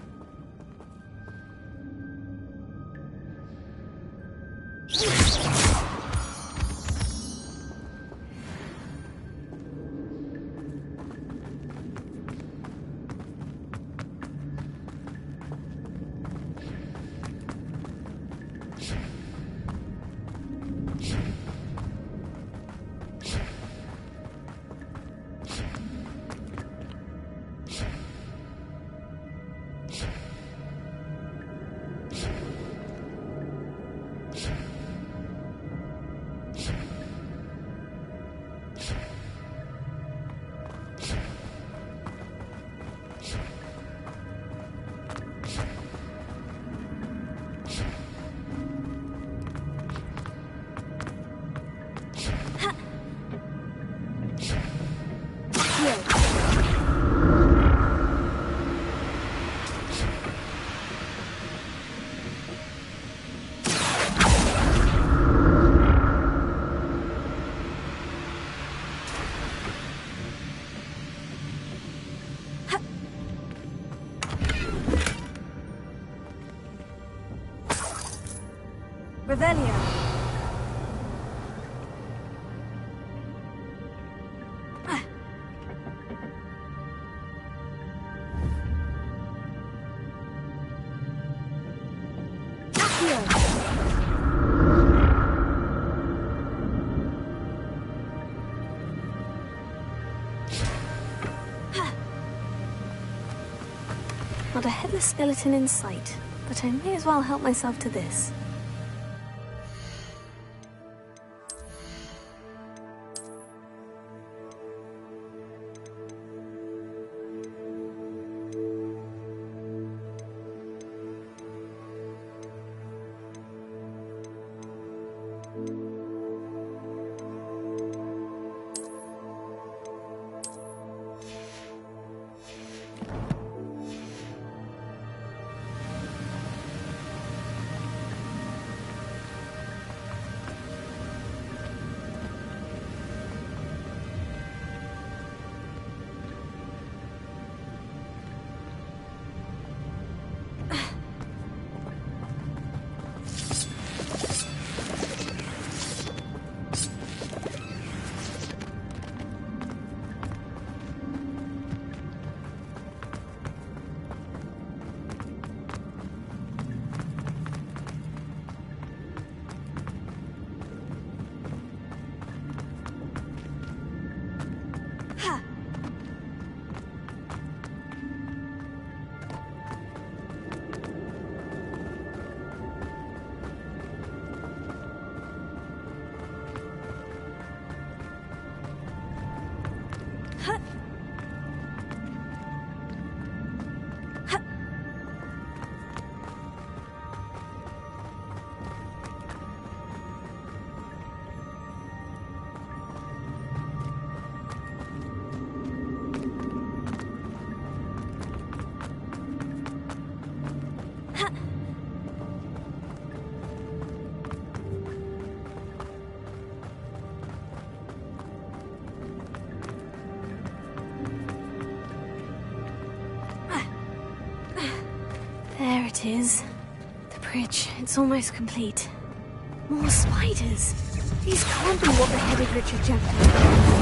Revelio. Not a headless skeleton in sight. but I may as well help myself to this. There it is. The bridge. It's almost complete. More spiders. These can't be what beheaded Richard Jackson.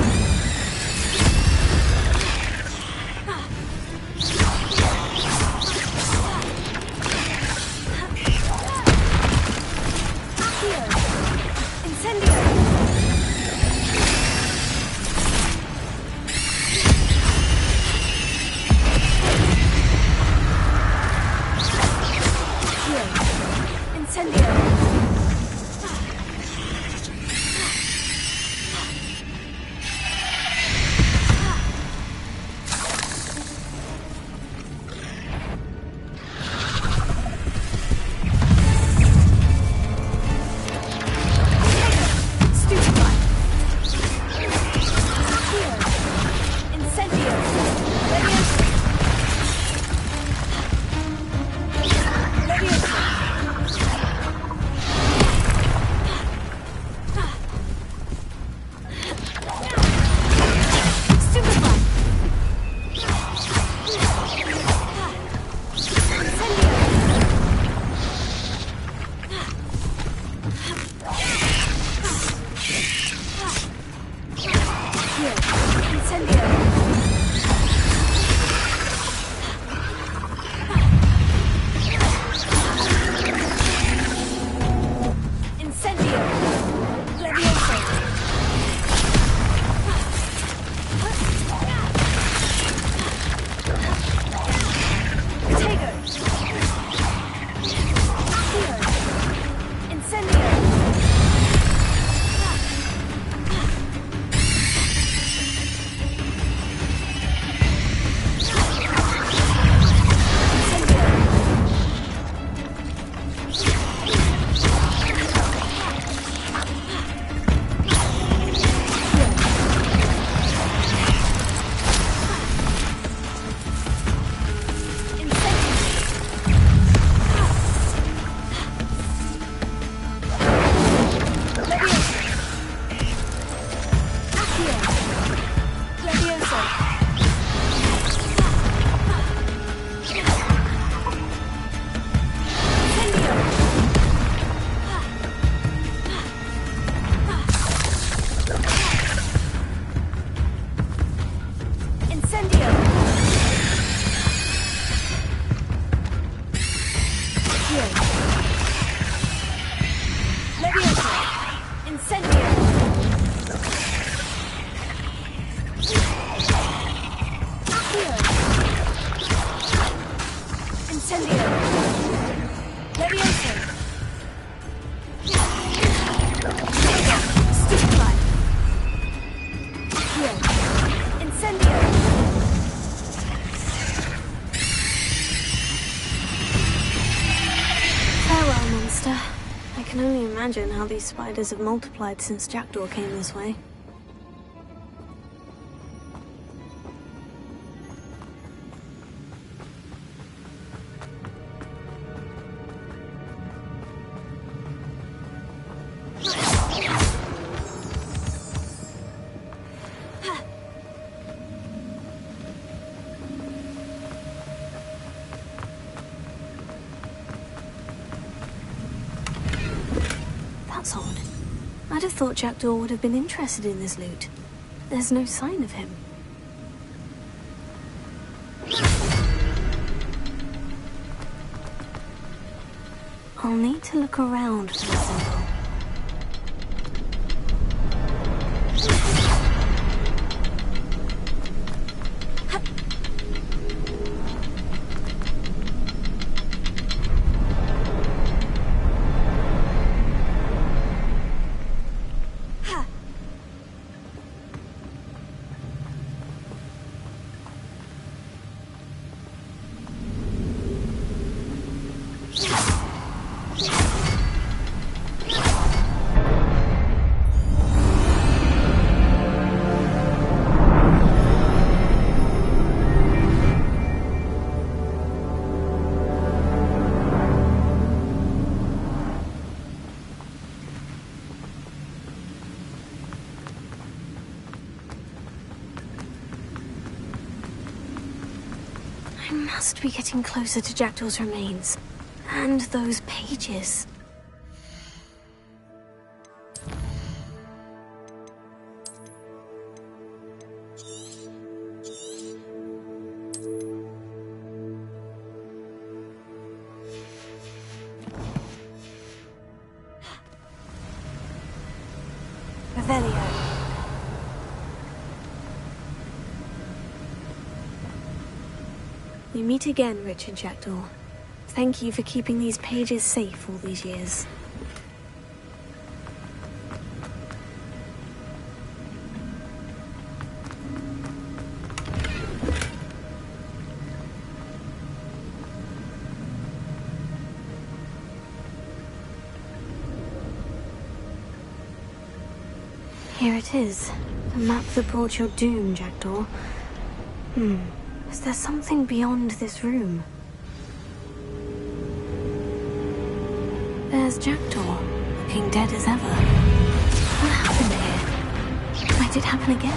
imagine how these spiders have multiplied since Jackdaw came this way. That's odd. I'd have thought Jackdaw would have been interested in this loot. There's no sign of him. I'll need to look around for the symbol. I must be getting closer to Jackdaw's remains. And those pages. Revelio. We meet again, Richard Jackdaw. Thank you for keeping these pages safe all these years. Here it is. The map that brought your doom, Jackdaw. Is there something beyond this room? There's Jackdaw, looking dead as ever. What happened here? Might it happen again?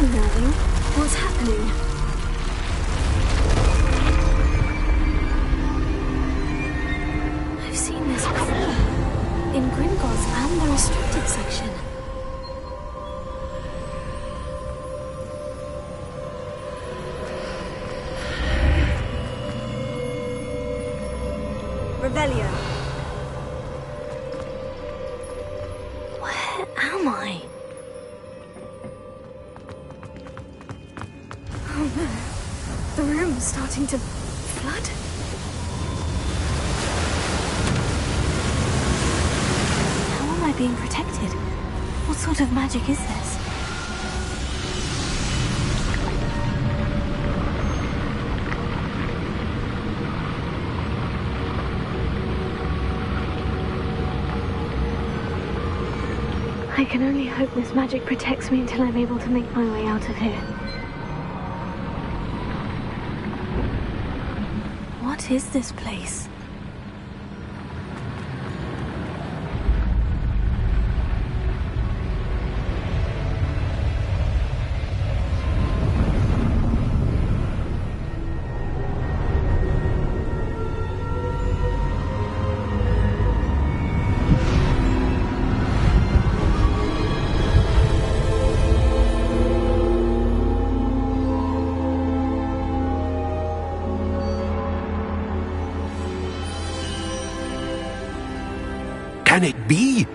unnerving. What's happening? I've seen this before. In Gringotts and the restricted section. Revelio. Where am I? Oh no. The room's starting to flood. How am I being protected? What sort of magic is this? I can only hope this magic protects me until I'm able to make my way out of here. What is this place? Can it be?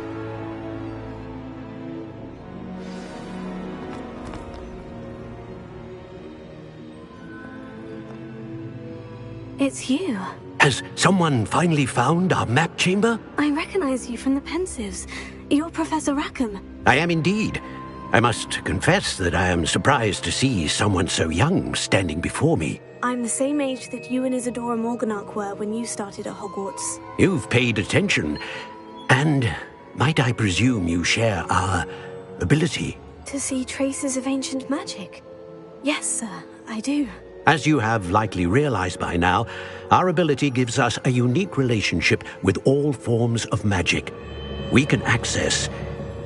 It's you. Has someone finally found our map chamber? I recognize you from the Pensives. You're Professor Rackham. I am indeed. I must confess that I am surprised to see someone so young standing before me. I'm the same age that you and Isadora Morganach were when you started at Hogwarts. You've paid attention. And might I presume you share our ability? To see traces of ancient magic? Yes, sir, I do. As you have likely realized by now, our ability gives us a unique relationship with all forms of magic. We can access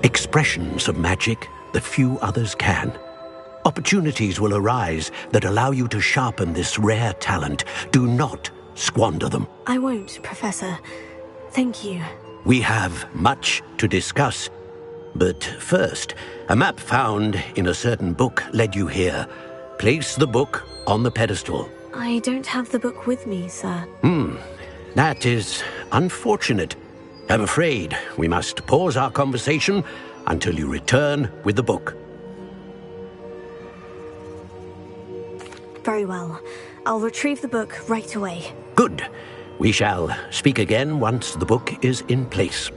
expressions of magic that few others can. Opportunities will arise that allow you to sharpen this rare talent. Do not squander them. I won't, Professor. Thank you. We have much to discuss. But first, a map found in a certain book led you here. Place the book on the pedestal. I don't have the book with me, sir. That is unfortunate. I'm afraid we must pause our conversation until you return with the book. Very well. I'll retrieve the book right away. Good. We shall speak again once the book is in place.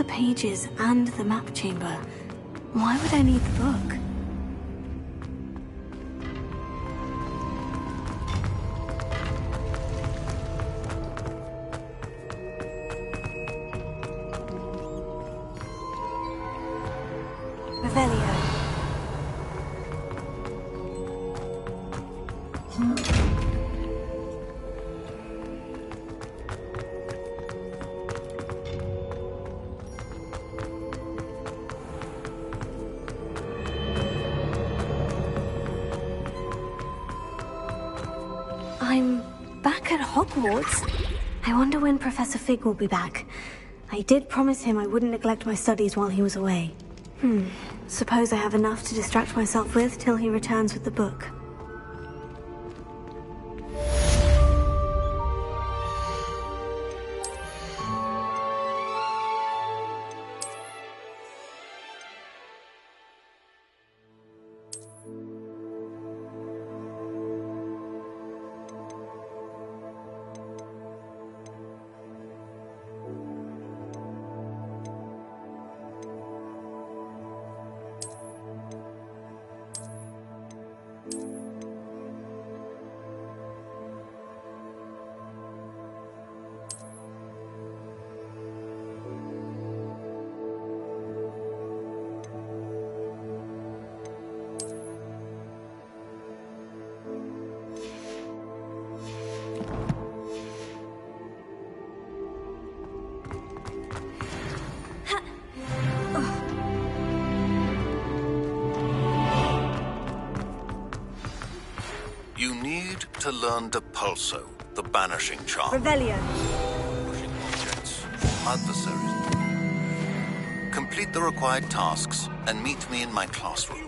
pages and the map chamber. Why would I need the book? Revelio. I'm back at Hogwarts. I wonder when Professor Fig will be back. I did promise him I wouldn't neglect my studies while he was away. Suppose I have enough to distract myself with till he returns with the book. You need to learn Depulso, the banishing charm. Revelio. Pushing objects or adversaries. Complete the required tasks and meet me in my classroom.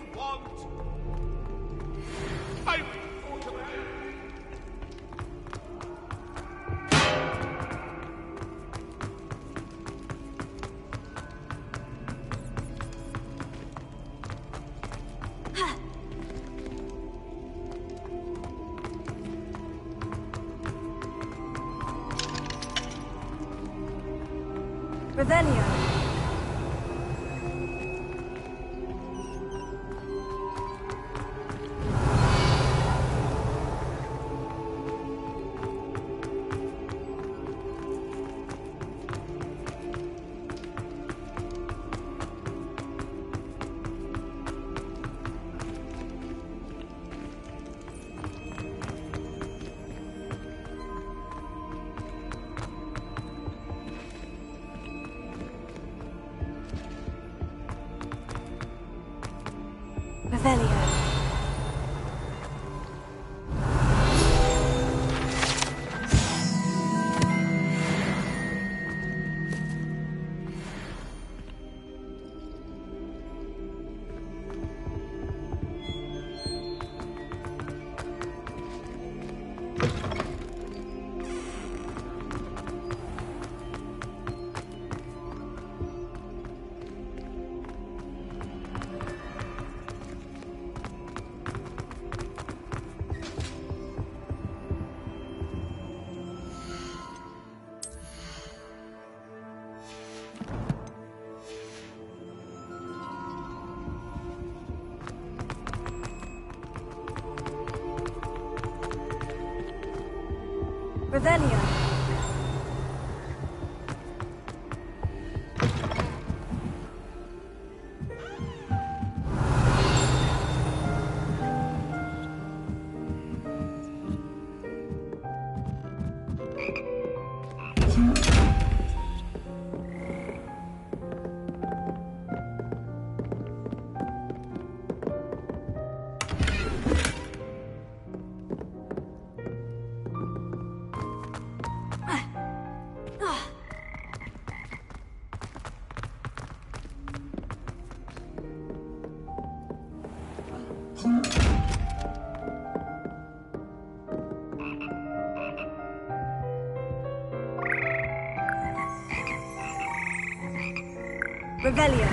Revelio. Revelio. Revelio. Revelio.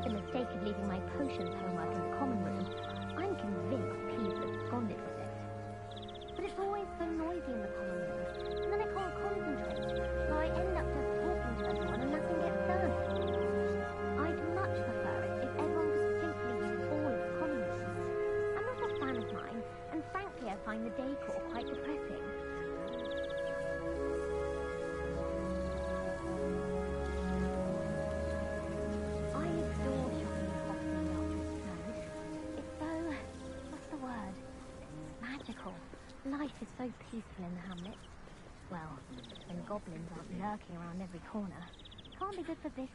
made the mistake of leaving my potions homework in the common room, I'm convinced Peeves has absconded with it. But it's always so noisy in the common room, and then I can't concentrate, so I end up just talking to everyone and nothing gets done. I'd much prefer it if everyone could simply use all of the common rooms. I'm not a fan of mine, and frankly I find the decor quite depressing. I adore shopping in Hogwart after it snows. It's so... what's the word? Magical. Life is so peaceful in the hamlet. Well, when goblins aren't lurking around every corner. Can't be good for business.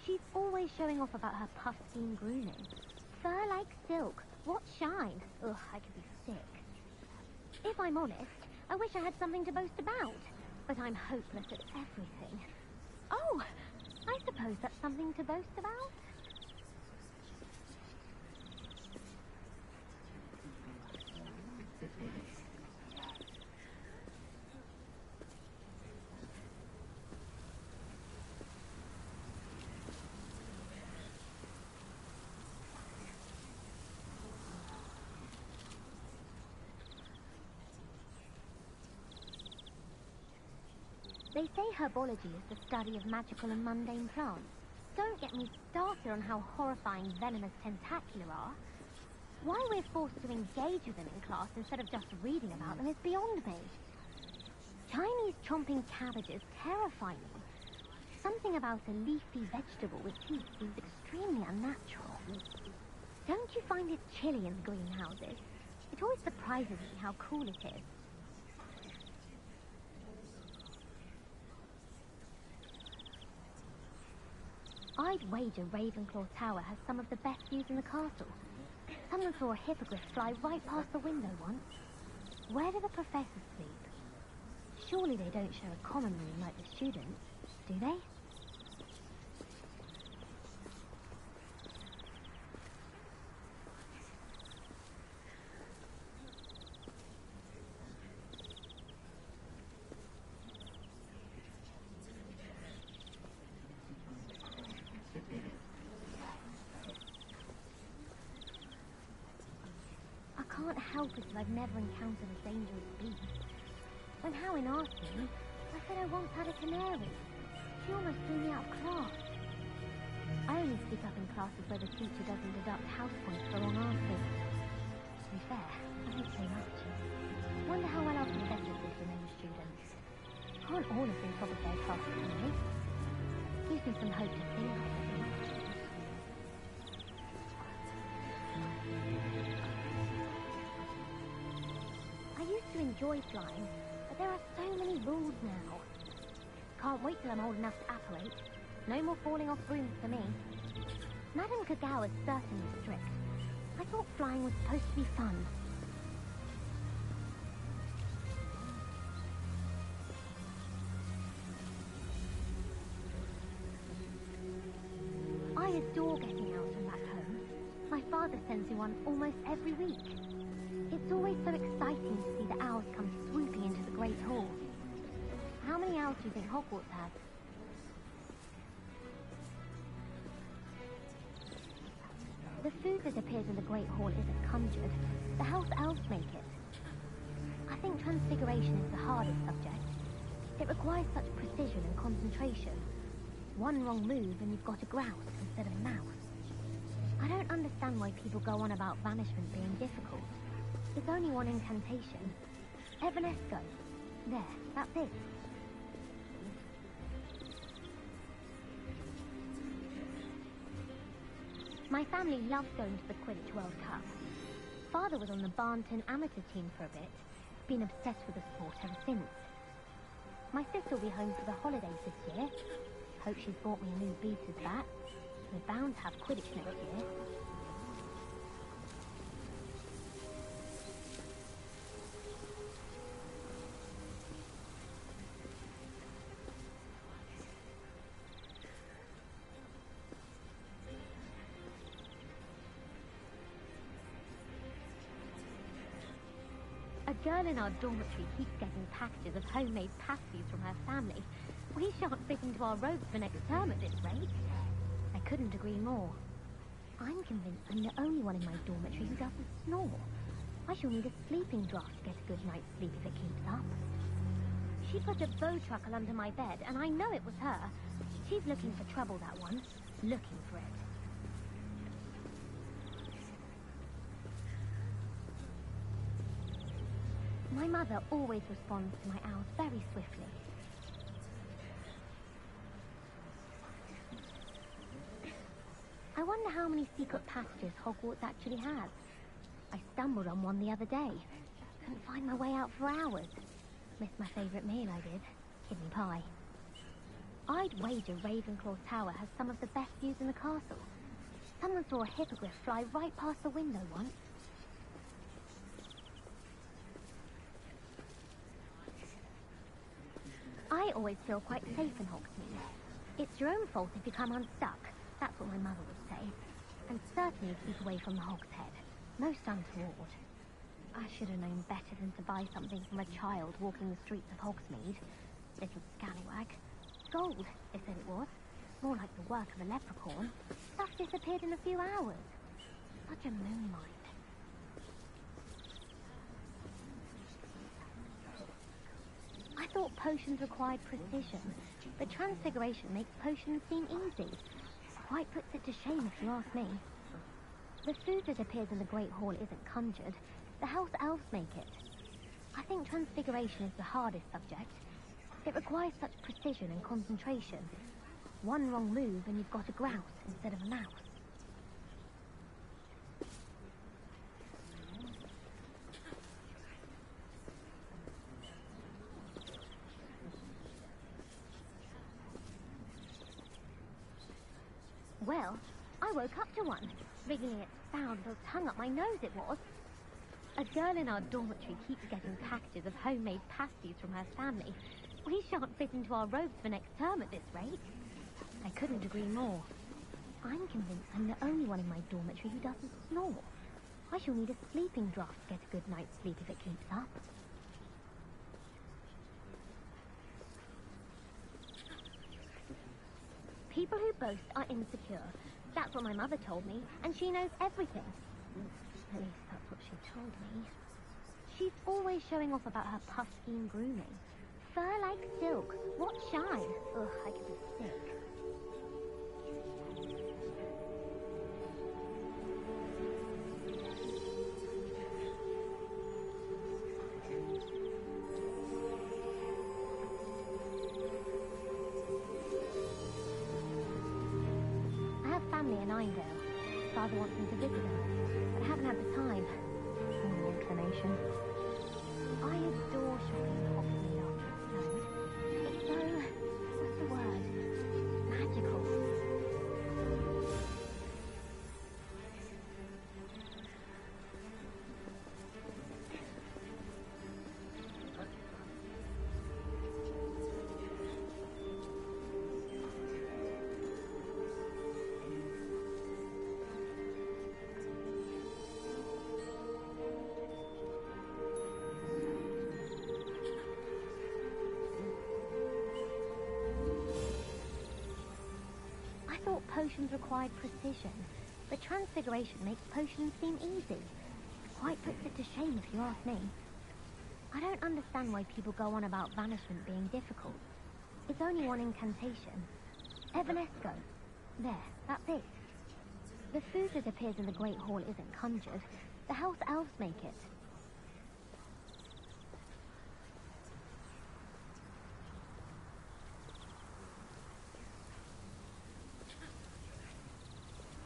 She's always showing off about her puff-steam grooming. Fur like silk. What shine? Ugh, I could be sick. If I'm honest, I wish I had something to boast about. But I'm hopeless at everything. Oh, I suppose that's something to boast about. They say herbology is the study of magical and mundane plants. Don't get me started on how horrifying venomous tentacular are. Why we're forced to engage with them in class instead of just reading about them is beyond me. Chinese chomping cabbages terrify me. Something about a leafy vegetable with teeth seems extremely unnatural. Don't you find it chilly in the greenhouses? It always surprises me how cool it is. I'd wager Ravenclaw Tower has some of the best views in the castle. Someone saw a hippogriff fly right past the window once. Where do the professors sleep? Surely they don't share a common room like the students, do they? I can't help it that I've never encountered a dangerous beast. When Howin asked me, I said I once had a canary. She almost threw me out of class. I only speak up in classes where the teacher doesn't deduct house points for wrong answers. To be fair, I don't say much. Wonder how well our professors listen to the students. Can't all have been top of their class anyway. Gives me some hope to think of, I think. I used to enjoy flying, but there are so many rules now. Can't wait till I'm old enough to apparate. No more falling off brooms for me. Madame Kagao is certainly strict. I thought flying was supposed to be fun. I adore getting out and back home. My father sends me one almost every week. It's always so exciting to see the owls come swooping into the Great Hall. How many owls do you think Hogwarts has? The food that appears in the Great Hall isn't conjured. The house elves make it. I think transfiguration is the hardest subject. It requires such precision and concentration. One wrong move and you've got a grouse instead of a mouse. I don't understand why people go on about banishment being difficult. It's only one incantation. Evanesco. There, that's it. My family loves going to the Quidditch World Cup. Father was on the Barnton amateur team for a bit. Been obsessed with the sport ever since. My sister will be home for the holidays this year. Hope she's bought me a new beater's bat. We're bound to have Quidditch next year. girl in our dormitory keeps getting packages of homemade pasties from her family. We shan't fit into our robes for next term at this rate. I couldn't agree more. I'm convinced I'm the only one in my dormitory who doesn't snore. I shall need a sleeping draught to get a good night's sleep if it keeps up. She put a bow truckle under my bed, and I know it was her. She's looking for trouble, that one. Looking for it. My mother always responds to my owls very swiftly. I wonder how many secret passages Hogwarts actually has. I stumbled on one the other day. Couldn't find my way out for hours. Missed my favourite meal, I did. Kidney pie. I'd wager Ravenclaw Tower has some of the best views in the castle. Someone saw a hippogriff fly right past the window once. I always feel quite safe in Hogsmeade. It's your own fault if you come unstuck. That's what my mother would say. And certainly keep away from the Hog's Head. Most untoward. I should have known better than to buy something from a child walking the streets of Hogsmeade. Little scallywag. Gold, they said it was. More like the work of a leprechaun. Stuff disappeared in a few hours. Such a moon mind. I thought potions required precision, but transfiguration makes potions seem easy. Quite puts it to shame if you ask me. The food that appears in the Great Hall isn't conjured. The house elves make it. I think transfiguration is the hardest subject. It requires such precision and concentration. One wrong move and you've got a grouse instead of a mouse. Well, I woke up to one, wriggling its foul little tongue up my nose it was. A girl in our dormitory keeps getting packages of homemade pasties from her family. We shan't fit into our robes for next term at this rate. I couldn't agree more. I'm convinced I'm the only one in my dormitory who doesn't snore. I shall need a sleeping draught to get a good night's sleep if it keeps up. People who boast are insecure. That's what my mother told me, and she knows everything. At least that's what she told me. She's always showing off about her puff scheme grooming. Fur like silk. What shine? Ugh, I could be sick. Family in Einvale. Father wants me to visit them, but I haven't had the time or the inclination. I adore shopping in Hogsmeade after it's snowed. It's so, what's the word? Magical. Potions required precision, but transfiguration makes potions seem easy. Quite puts it to shame if you ask me. I don't understand why people go on about banishment being difficult. It's only one incantation. Evanesco. There, that's it. The food that appears in the Great Hall isn't conjured. The house elves make it.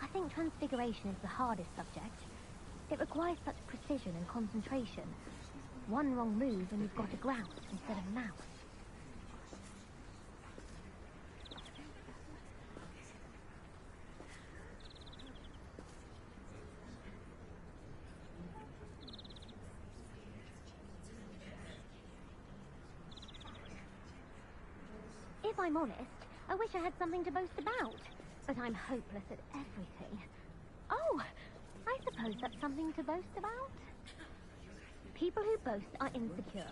I think transfiguration is the hardest subject. It requires such precision and concentration. One wrong move and you've got a grouse instead of a mouse. If I'm honest, I wish I had something to boast about. But I'm hopeless at everything. Oh, I suppose that's something to boast about. People who boast are insecure.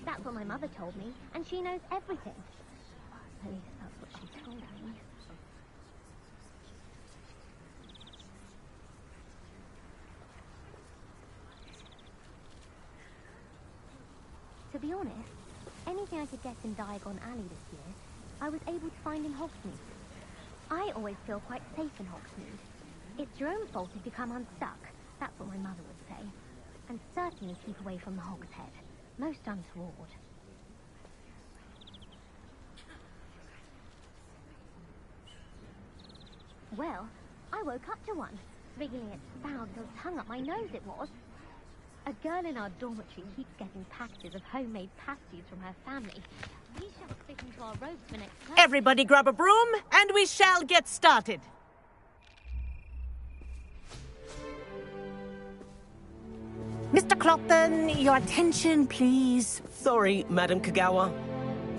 That's what my mother told me, and she knows everything. At least that's what she told me. To be honest, anything I could get in Diagon Alley this year, I was able to find in Hogsmeade. I always feel quite safe in Hogsmeade. It's your own fault if you come unstuck. That's what my mother would say. And certainly keep away from the Hogshead. Most untoward. Well, I woke up to one. Wriggling its spout till tongue up my nose it was. A girl in our dormitory keeps getting packages of homemade pasties from her family. We shall fit into our robes for next term. Everybody grab a broom, and we shall get started. Mr. Clopton, your attention, please. Sorry, Madam Kagawa.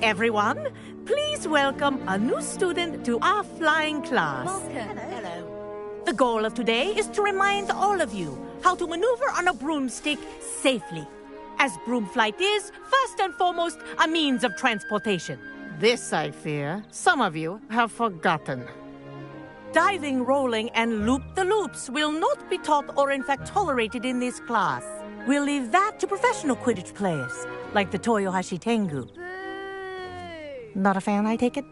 Everyone, please welcome a new student to our flying class. Welcome. Hello. The goal of today is to remind all of you how to maneuver on a broomstick safely, as broom flight is, first and foremost, a means of transportation. This, I fear, some of you have forgotten. Diving, rolling, and loop-the-loops will not be taught or in fact tolerated in this class. We'll leave that to professional Quidditch players, like the Toyohashi Tengu. Not a fan, I take it?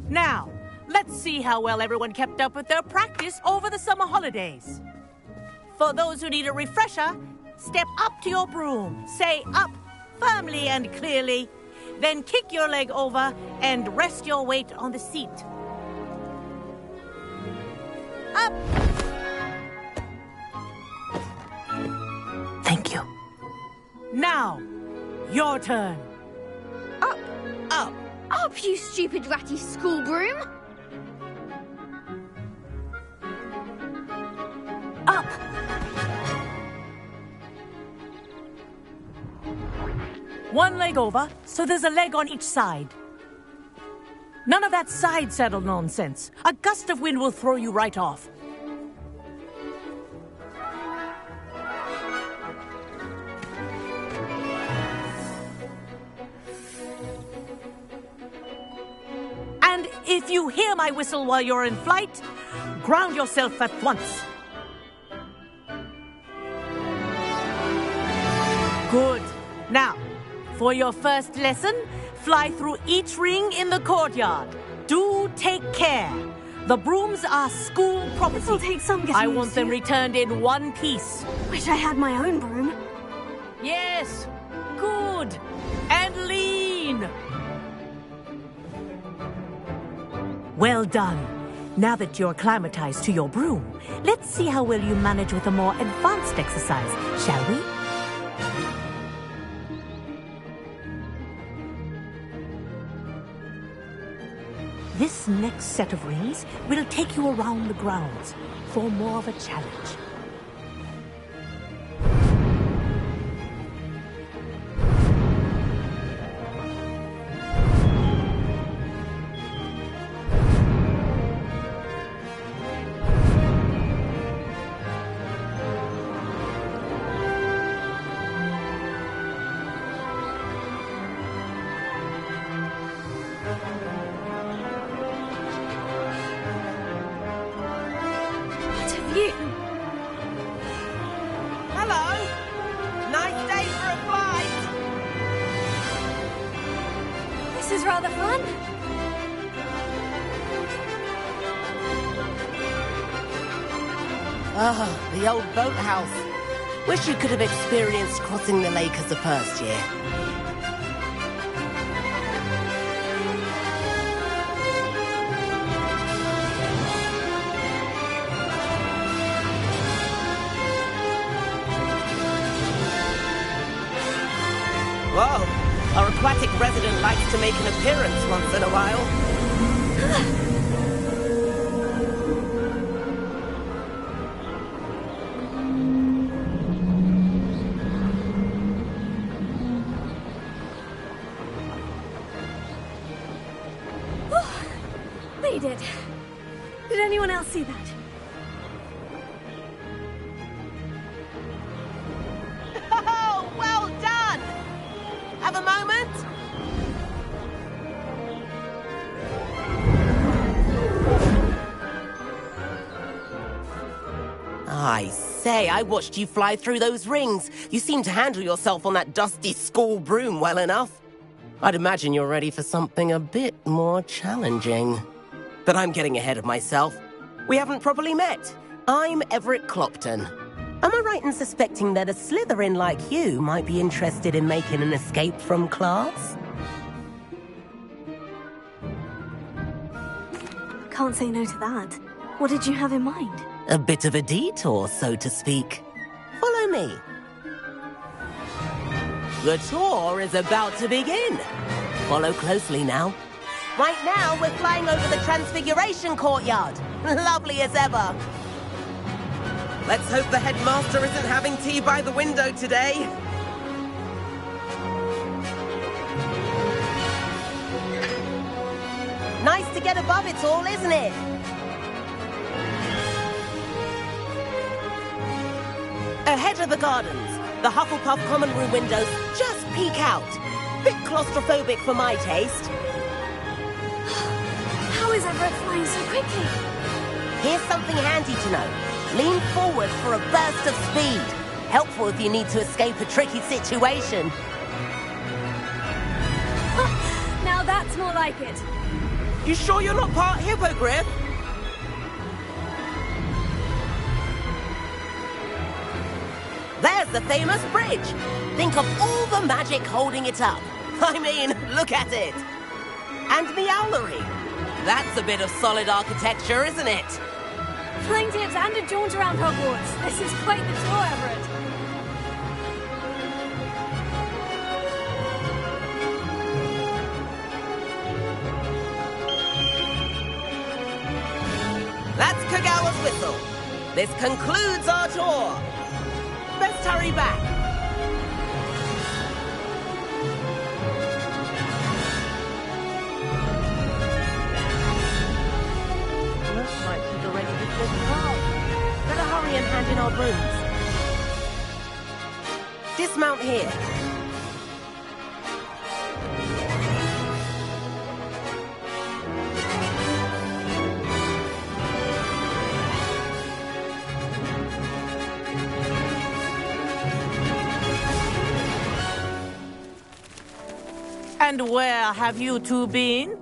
Now, let's see how well everyone kept up with their practice over the summer holidays. For those who need a refresher, step up to your broom, say up firmly and clearly, then kick your leg over and rest your weight on the seat. Up! Thank you. Now, your turn. Up! Up! Up, you stupid ratty school broom! Up! One leg over, so there's a leg on each side. None of that side saddle nonsense. A gust of wind will throw you right off. And if you hear my whistle while you're in flight, ground yourself at once. Good. Now, for your first lesson, fly through each ring in the courtyard. Do take care. The brooms are school property. This'll take some getting I want used them to. returned in one piece. Wish I had my own broom. Yes. Good. And lean. Well done. Now that you're acclimatized to your broom, let's see how well you manage with a more advanced exercise, shall we? This next set of rings will take you around the grounds for more of a challenge. Hello. Nice day for a flight. This is rather fun. Ah, the old boathouse. Wish you could have experienced crossing the lake as a first year. Whoa, our aquatic resident likes to make an appearance once in a while. Made it. Did anyone else see that? Oh, say, I watched you fly through those rings. You seem to handle yourself on that dusty school broom well enough. I'd imagine you're ready for something a bit more challenging. But I'm getting ahead of myself. We haven't properly met. I'm Everett Clopton. Am I right in suspecting that a Slytherin like you might be interested in making an escape from class? Can't say no to that. What did you have in mind? A bit of a detour, so to speak. Follow me. The tour is about to begin. Follow closely now. Right now, we're flying over the Transfiguration Courtyard. Lovely as ever. Let's hope the headmaster isn't having tea by the window today. Nice to get above it all, isn't it? Ahead of the gardens, the Hufflepuff common room windows just peek out. Bit claustrophobic for my taste. How is Everett flying so quickly? Here's something handy to know. Lean forward for a burst of speed. Helpful if you need to escape a tricky situation. Now that's more like it. You sure you're not part hippogriff? There's the famous bridge. Think of all the magic holding it up. I mean, look at it. And the owlery. That's a bit of solid architecture, isn't it? Flying tips and a jaunt around Hogwarts. This is quite the tour, Everett. That's Kagawa's whistle. This concludes our tour. Best hurry back. Looks like she's already dismissed class. Better hurry and hand in our brooms. Dismount here. And where have you two been?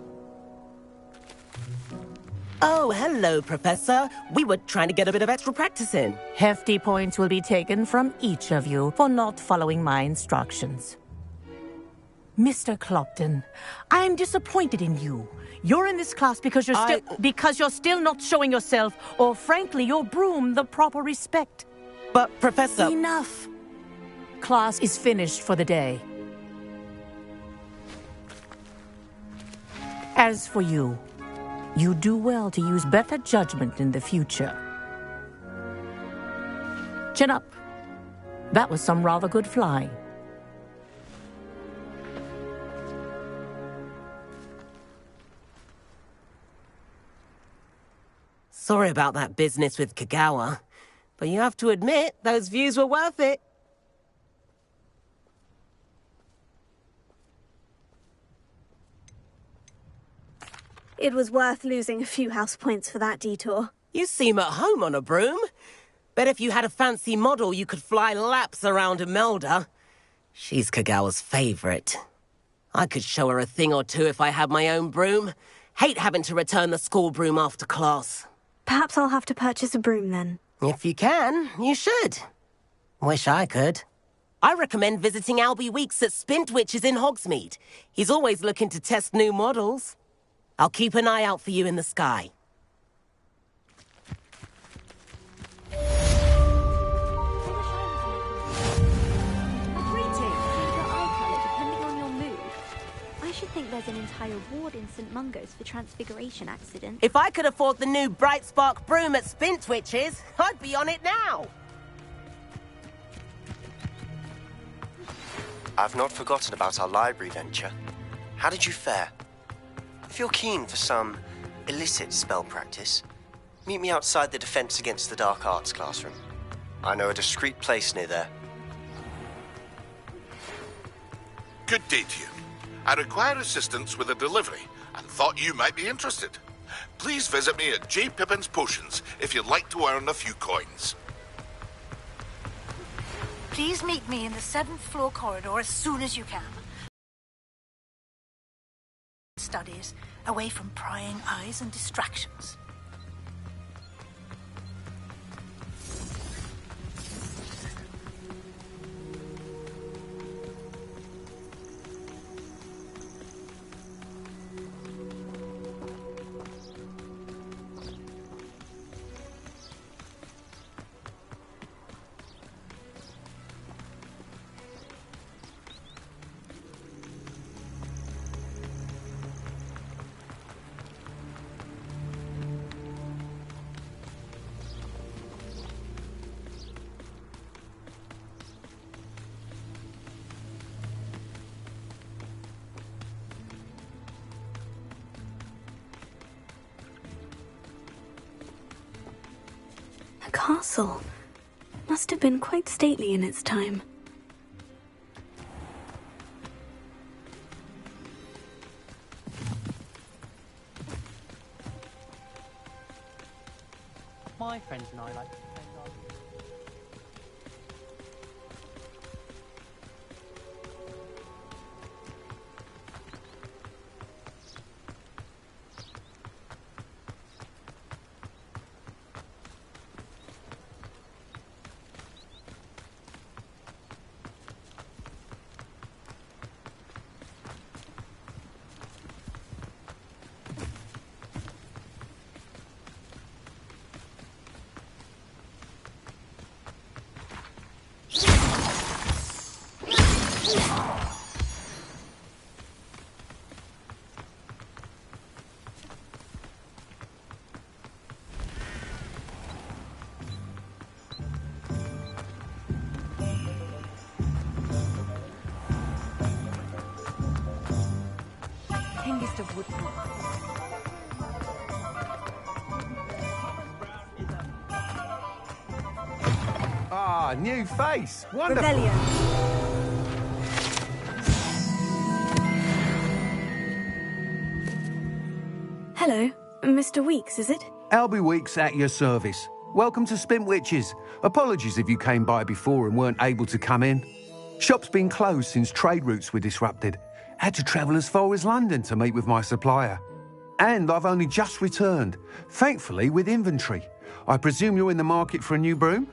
Oh, hello, Professor. We were trying to get a bit of extra practice in. Hefty points will be taken from each of you for not following my instructions. Mr. Clopton, I am disappointed in you. You're in this class because you're still not showing yourself, or frankly, your broom, the proper respect. But, Professor... Enough. Class is finished for the day. As for you, you do well to use better judgment in the future. Chin up. That was some rather good flying. Sorry about that business with Kagawa, but you have to admit, those views were worth it. It was worth losing a few house points for that detour. You seem at home on a broom. Bet if you had a fancy model, you could fly laps around Imelda. She's Kagawa's favorite. I could show her a thing or two if I had my own broom. Hate having to return the school broom after class. Perhaps I'll have to purchase a broom then. If you can, you should. Wish I could. I recommend visiting Albie Weeks at Spintwitches in Hogsmeade. He's always looking to test new models. I'll keep an eye out for you in the sky. I should think there's an entire ward in St. Mungo's for Transfiguration accidents. If I could afford the new Bright Spark broom at Spintwitches, I'd be on it now. I've not forgotten about our library venture. How did you fare? If you're keen for some illicit spell practice, meet me outside the Defense Against the Dark Arts classroom. I know a discreet place near there. Good day to you. I require assistance with a delivery and thought you might be interested. Please visit me at J. Pippin's Potions if you'd like to earn a few coins. Please meet me in the 7th floor corridor as soon as you can. Studies, away from prying eyes and distractions. Castle. Must have been quite stately in its time. My friends and I like to play golf. Ah, new face. Wonderful. Rebellion. Hello, Mr. Weeks, is it? Albie Weeks at your service. Welcome to Spintwitches. Apologies if you came by before and weren't able to come in. Shop's been closed since trade routes were disrupted. Had to travel as far as London to meet with my supplier. And I've only just returned, thankfully with inventory. I presume you're in the market for a new broom?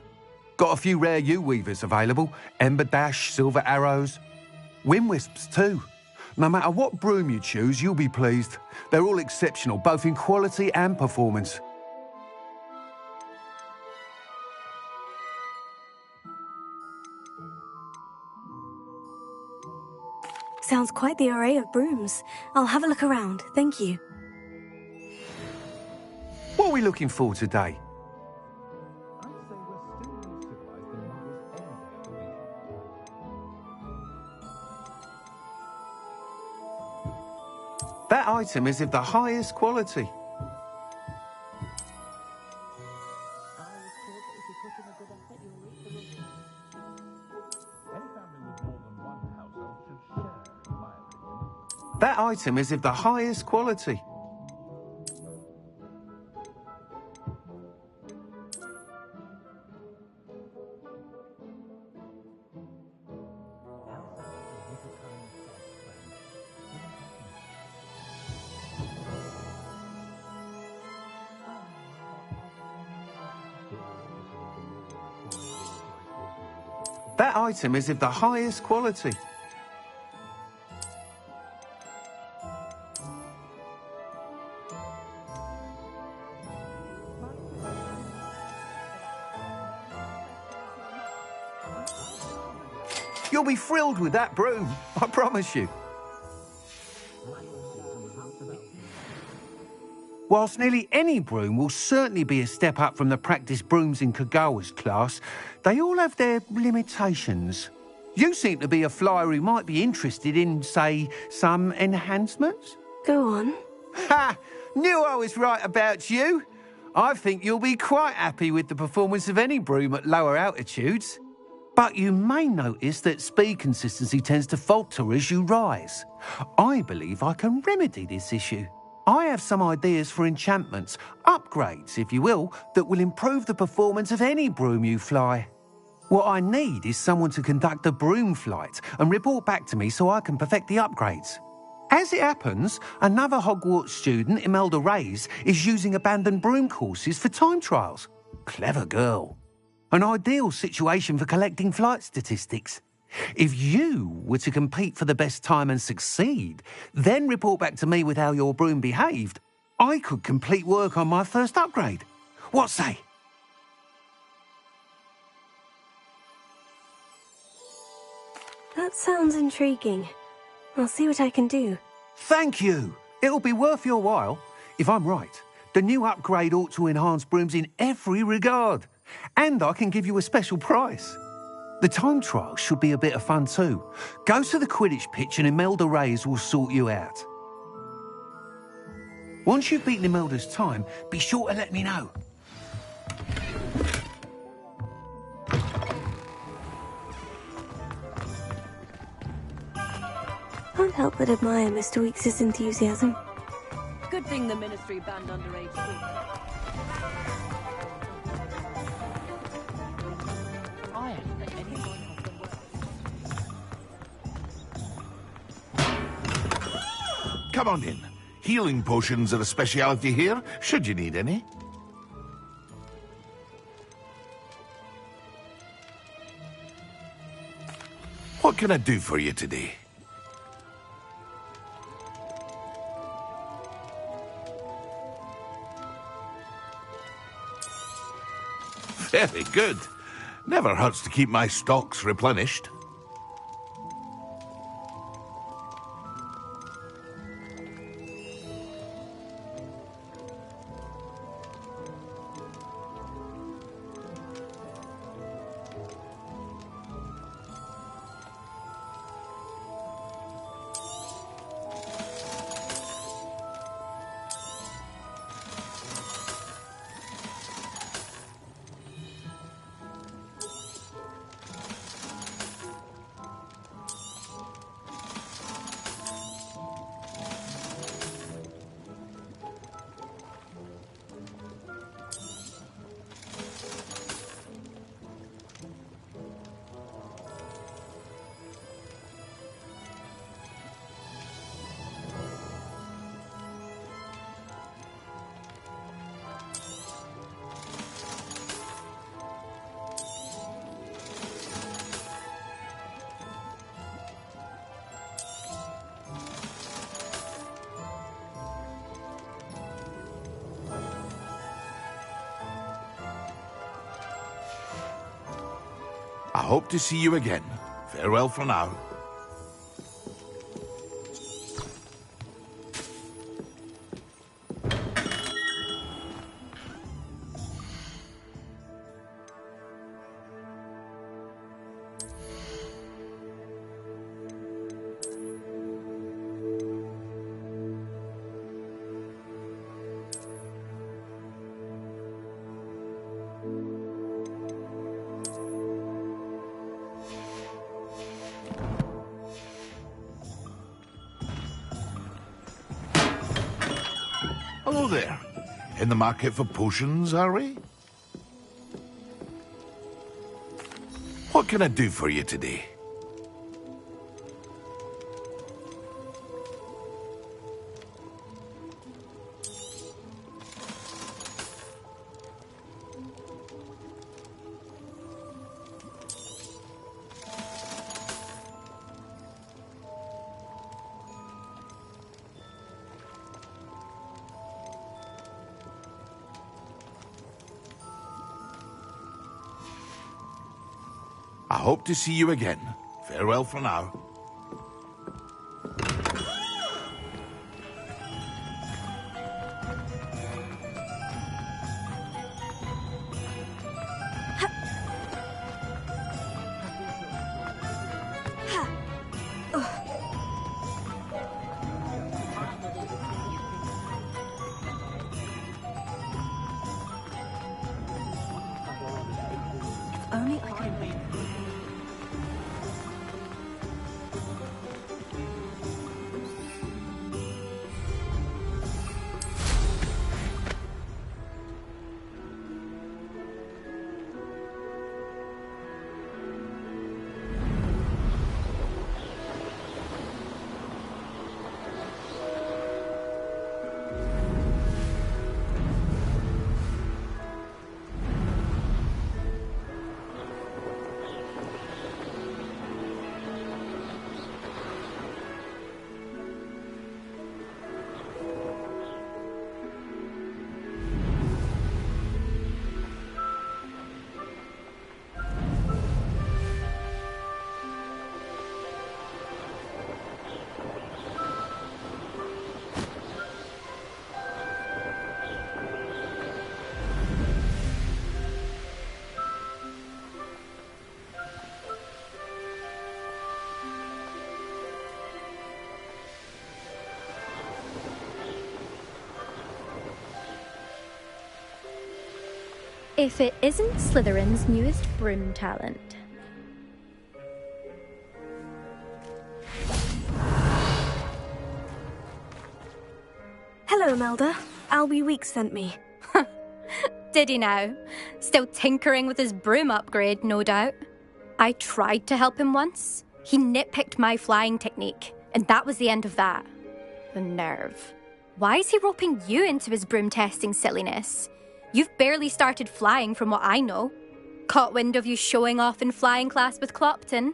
Got a few rare yew-weavers available. Ember Dash, Silver Arrows. Wind Wisps too. No matter what broom you choose, you'll be pleased. They're all exceptional, both in quality and performance. Sounds quite the array of brooms. I'll have a look around, thank you. What are we looking for today? That item is of the highest quality. That item is of the highest quality. That item is of the highest quality. You'll be thrilled with that broom, I promise you. Whilst nearly any broom will certainly be a step up from the practice brooms in Kagawa's class, they all have their limitations. You seem to be a flyer who might be interested in, say, some enhancements? Go on. Ha! Knew I was right about you. I think you'll be quite happy with the performance of any broom at lower altitudes. But you may notice that speed consistency tends to falter as you rise. I believe I can remedy this issue. I have some ideas for enchantments, upgrades, if you will, that will improve the performance of any broom you fly. What I need is someone to conduct a broom flight and report back to me so I can perfect the upgrades. As it happens, another Hogwarts student, Imelda Reyes, is using abandoned broom courses for time trials. Clever girl. An ideal situation for collecting flight statistics. If you were to compete for the best time and succeed, then report back to me with how your broom behaved, I could complete work on my first upgrade. What say? That sounds intriguing. I'll see what I can do. Thank you. It'll be worth your while. If I'm right, the new upgrade ought to enhance brooms in every regard. And I can give you a special price. The time trial should be a bit of fun too. Go to the Quidditch pitch and Imelda Reyes will sort you out. Once you've beaten Imelda's time, be sure to let me know. Can't help but admire Mr. Weekes' enthusiasm. Good thing the Ministry banned underage drinking. Come on in. Healing potions are a speciality here, should you need any. What can I do for you today? Very good. Never hurts to keep my stocks replenished. I hope to see you again. Farewell for now. Hello there. In the market for potions, are we? What can I do for you today? I hope to see you again. Farewell for now. Only I can. If it isn't Slytherin's newest broom talent. Hello, Imelda. Albie Weeks sent me. Did he now? Still tinkering with his broom upgrade, no doubt. I tried to help him once. He nitpicked my flying technique, and that was the end of that. The nerve. Why is he roping you into his broom testing silliness? You've barely started flying from what I know. Caught wind of you showing off in flying class with Clopton.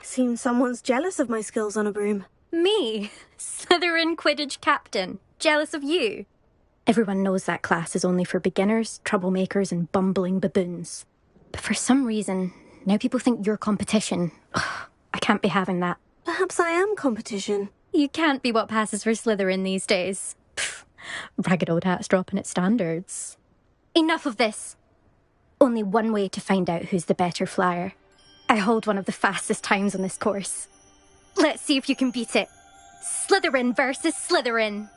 Seems someone's jealous of my skills on a broom. Me? Slytherin Quidditch captain. Jealous of you? Everyone knows that class is only for beginners, troublemakers, and bumbling baboons. But for some reason, now people think you're competition. Ugh, I can't be having that. Perhaps I am competition. You can't be what passes for Slytherin these days. Pfft, ragged old hat's dropping its standards. Enough of this. Only one way to find out who's the better flyer. I hold one of the fastest times on this course. Let's see if you can beat it. Slytherin versus Slytherin.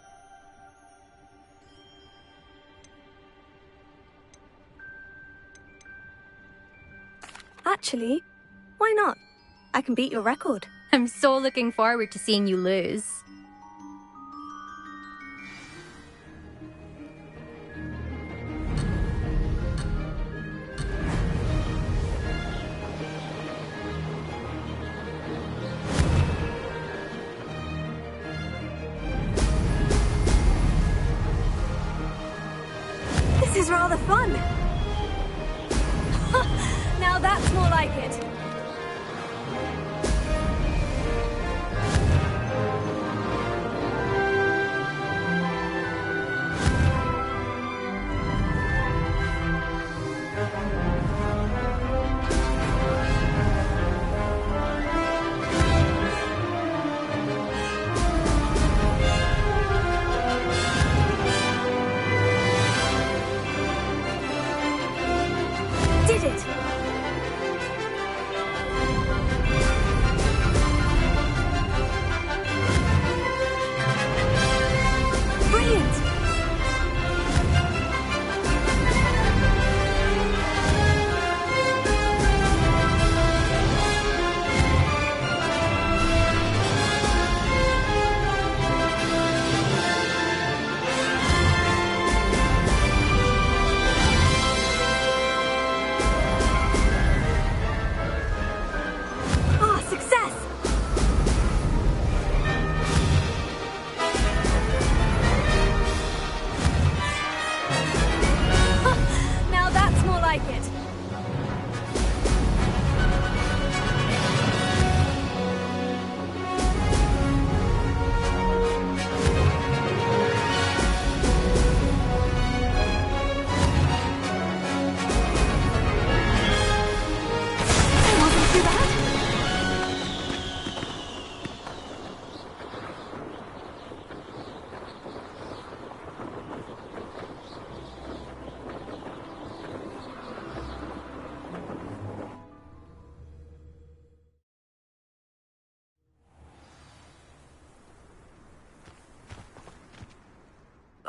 Actually, why not? I can beat your record. I'm so looking forward to seeing you lose. This is rather fun. Now that's more like it. Did it! Brilliant! Ah, success! Now that's more like it. Wasn't too bad.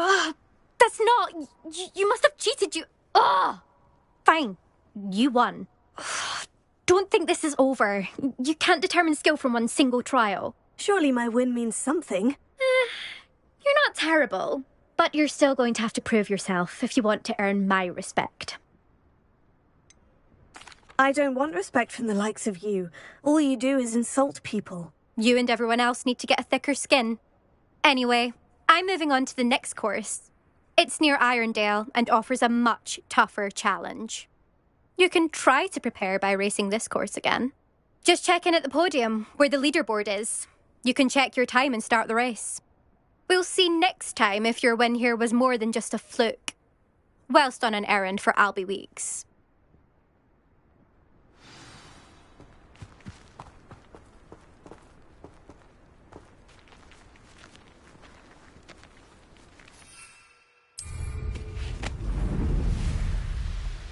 Ugh, that's not... You must have cheated, you... Ugh! Fine. You won. Ugh, don't think this is over. You can't determine skill from one single trial. Surely my win means something. You're not terrible, but you're still going to have to prove yourself if you want to earn my respect. I don't want respect from the likes of you. All you do is insult people. You and everyone else need to get a thicker skin. Anyway, I'm moving on to the next course. It's near Irondale and offers a much tougher challenge. You can try to prepare by racing this course again. Just check in at the podium, where the leaderboard is. You can check your time and start the race. We'll see next time if your win here was more than just a fluke. Whilst on an errand for Albie Weeks.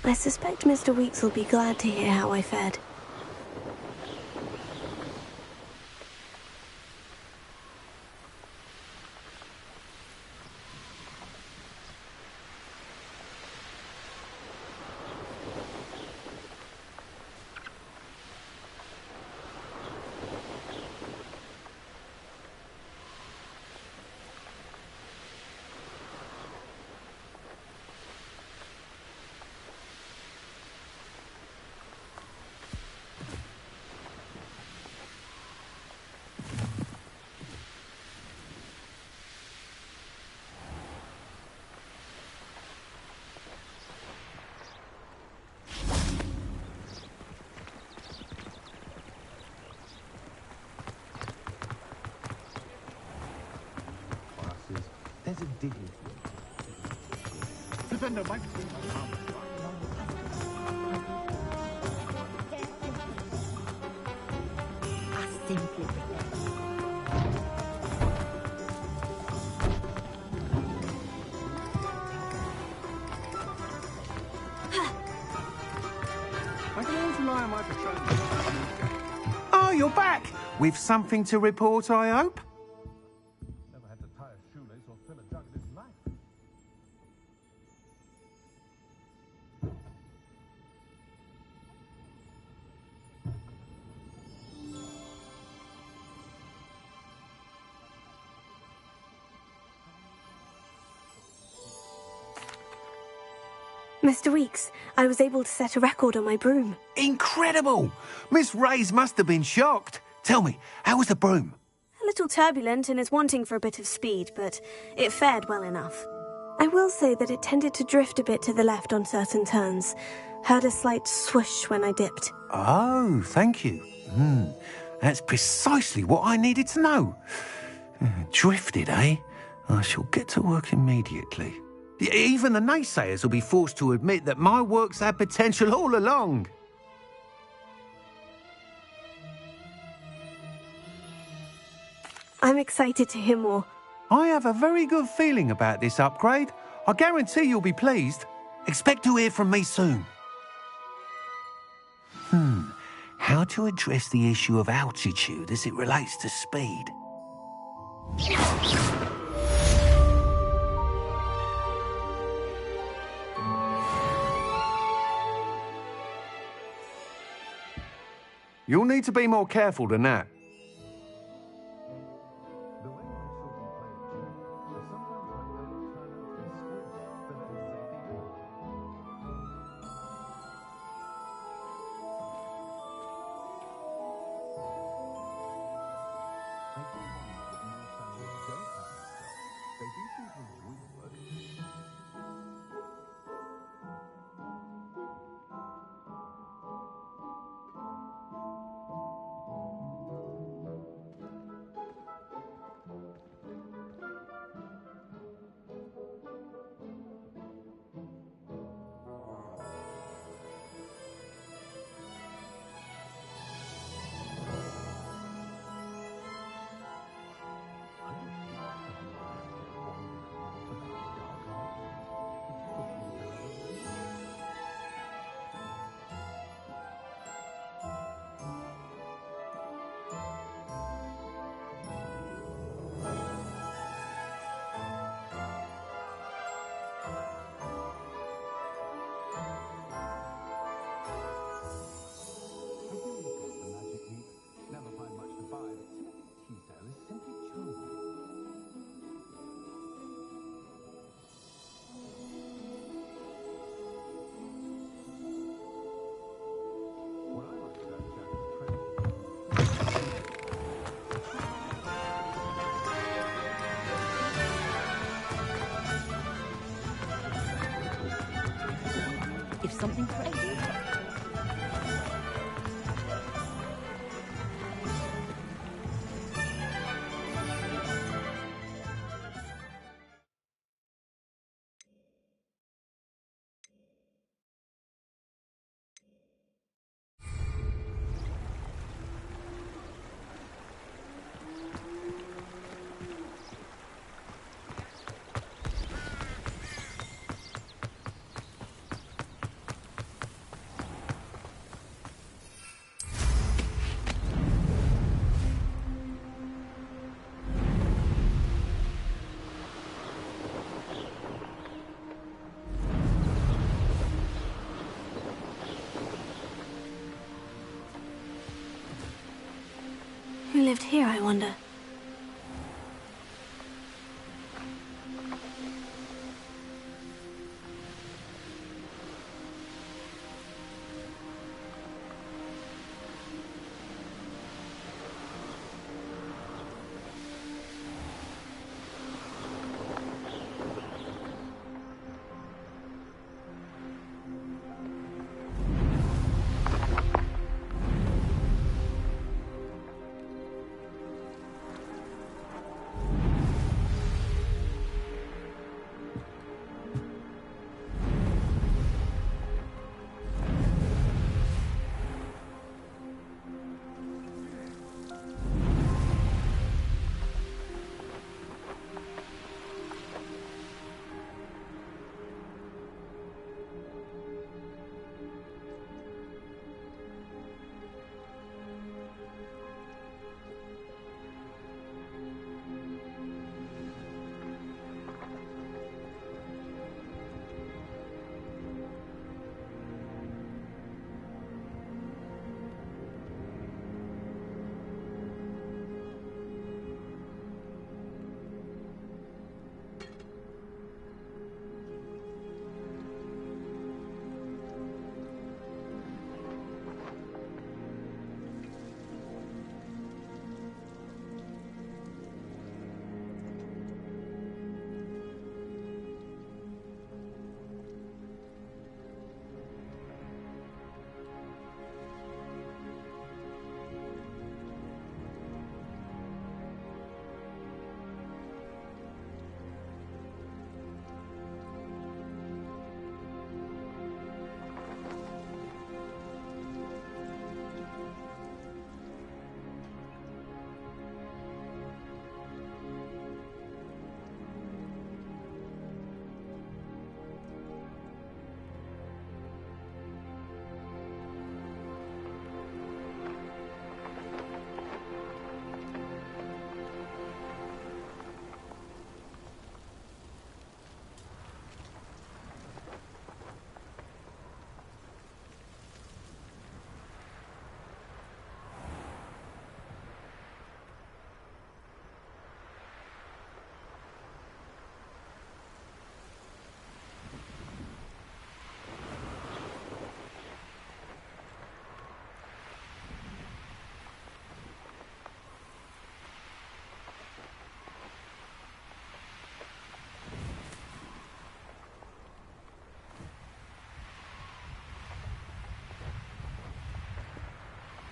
I suspect Mr. Weeks will be glad to hear how I fared. is a digging. Defender might be my arm. I simply pretend. I can always rely on my patrol. Oh, you're back! With something to report, I hope? Never had to tie a shoelace or fill a jug in his life. Mr. Weeks, I was able to set a record on my broom. Incredible! Miss Reyes must have been shocked. Tell me, how was the broom? A little turbulent and is wanting for a bit of speed, but it fared well enough. I will say that it tended to drift a bit to the left on certain turns. Heard a slight swoosh when I dipped. Oh, thank you. That's precisely what I needed to know. Drifted, eh? I shall get to work immediately. Even the naysayers will be forced to admit that my work's had potential all along. I'm excited to hear more. I have a very good feeling about this upgrade. I guarantee you'll be pleased. Expect to hear from me soon. How to address the issue of altitude as it relates to speed? You'll need to be more careful than that. If something crazy... Who lived here, I wonder?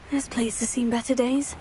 This place has seen better days.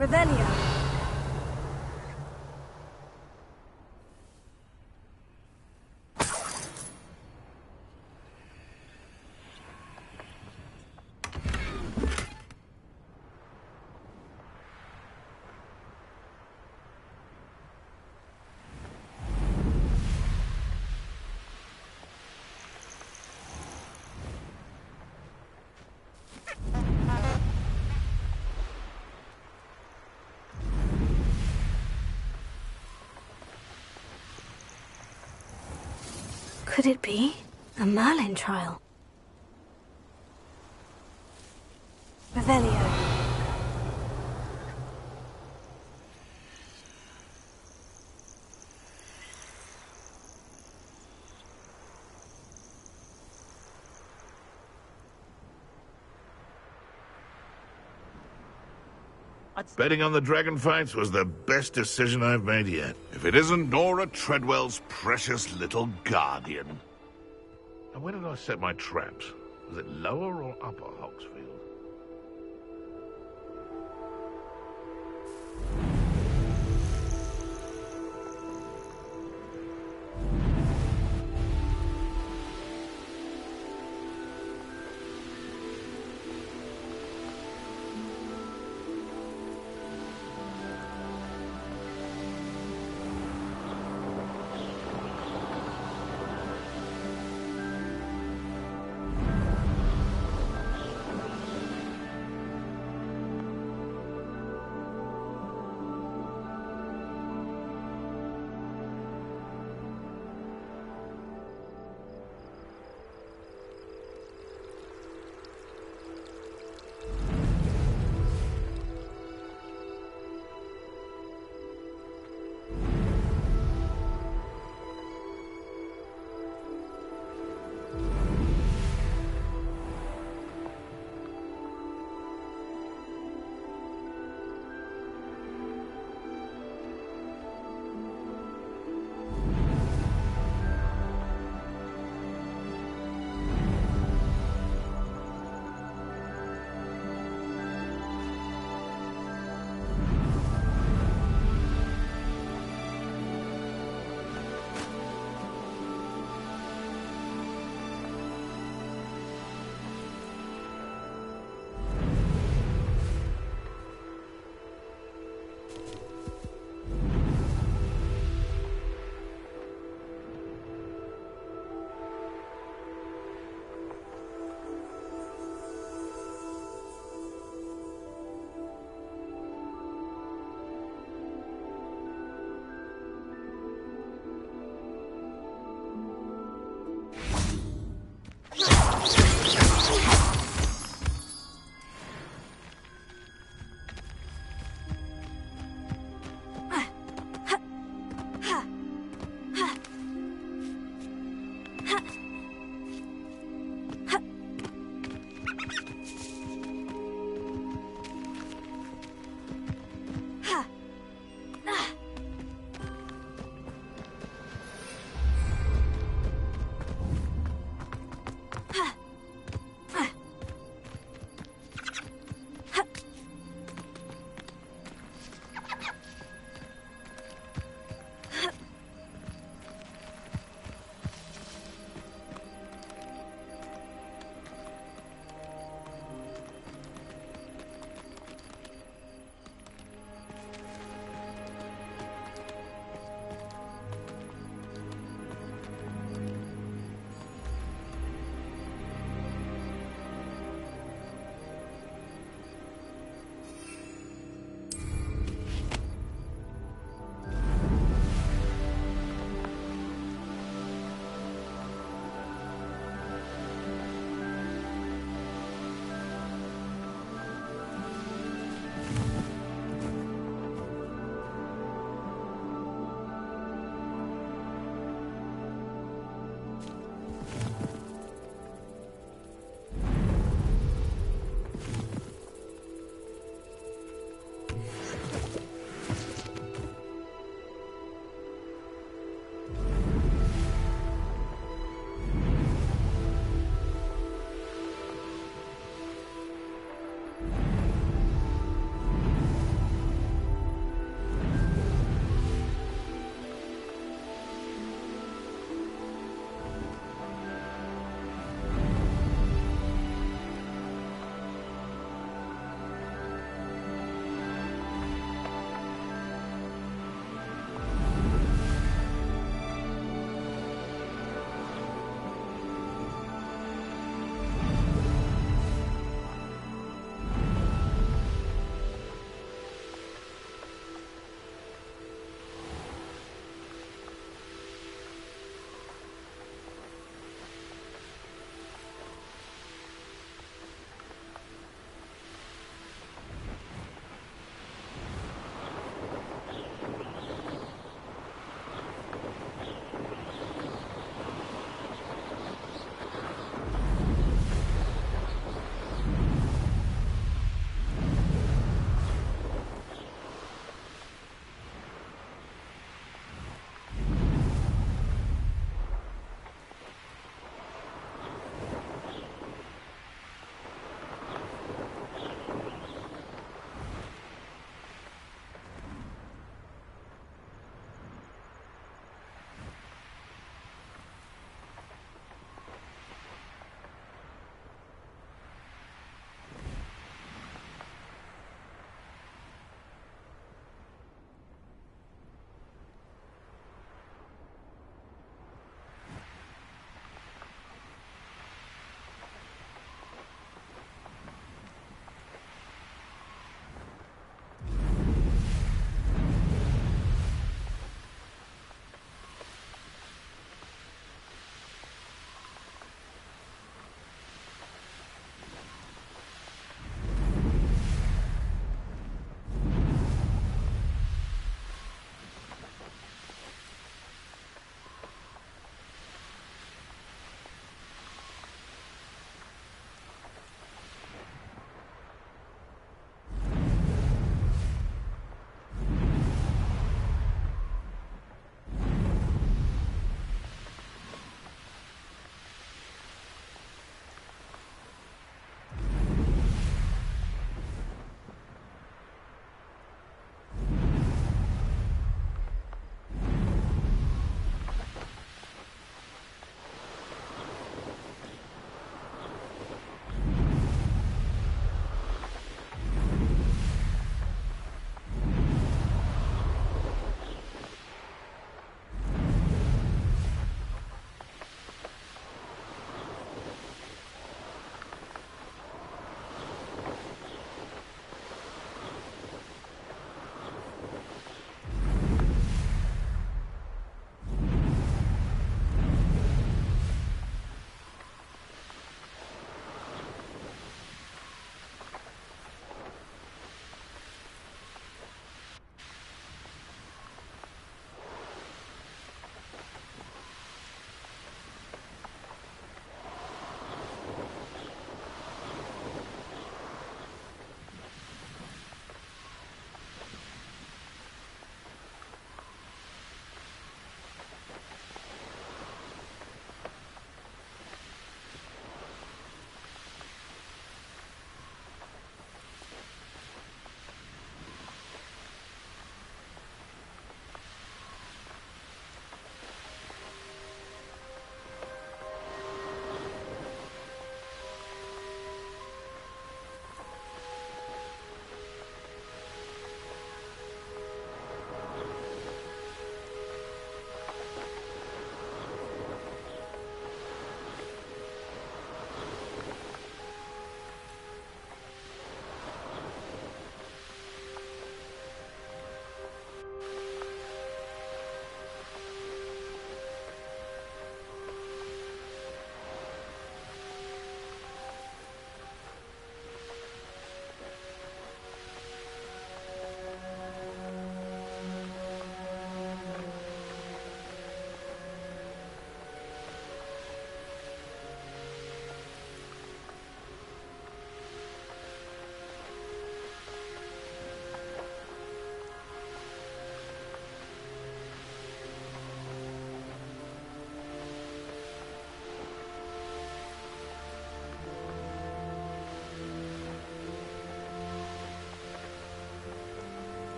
Revelio. Could it be a Merlin trial? Revelio. Betting on the dragon fights was the best decision I've made yet. If it isn't Nora Treadwell's precious little guardian. And where did I set my traps? Was it lower or upper Hogsfield?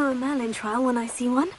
know a Merlin trial when I see one.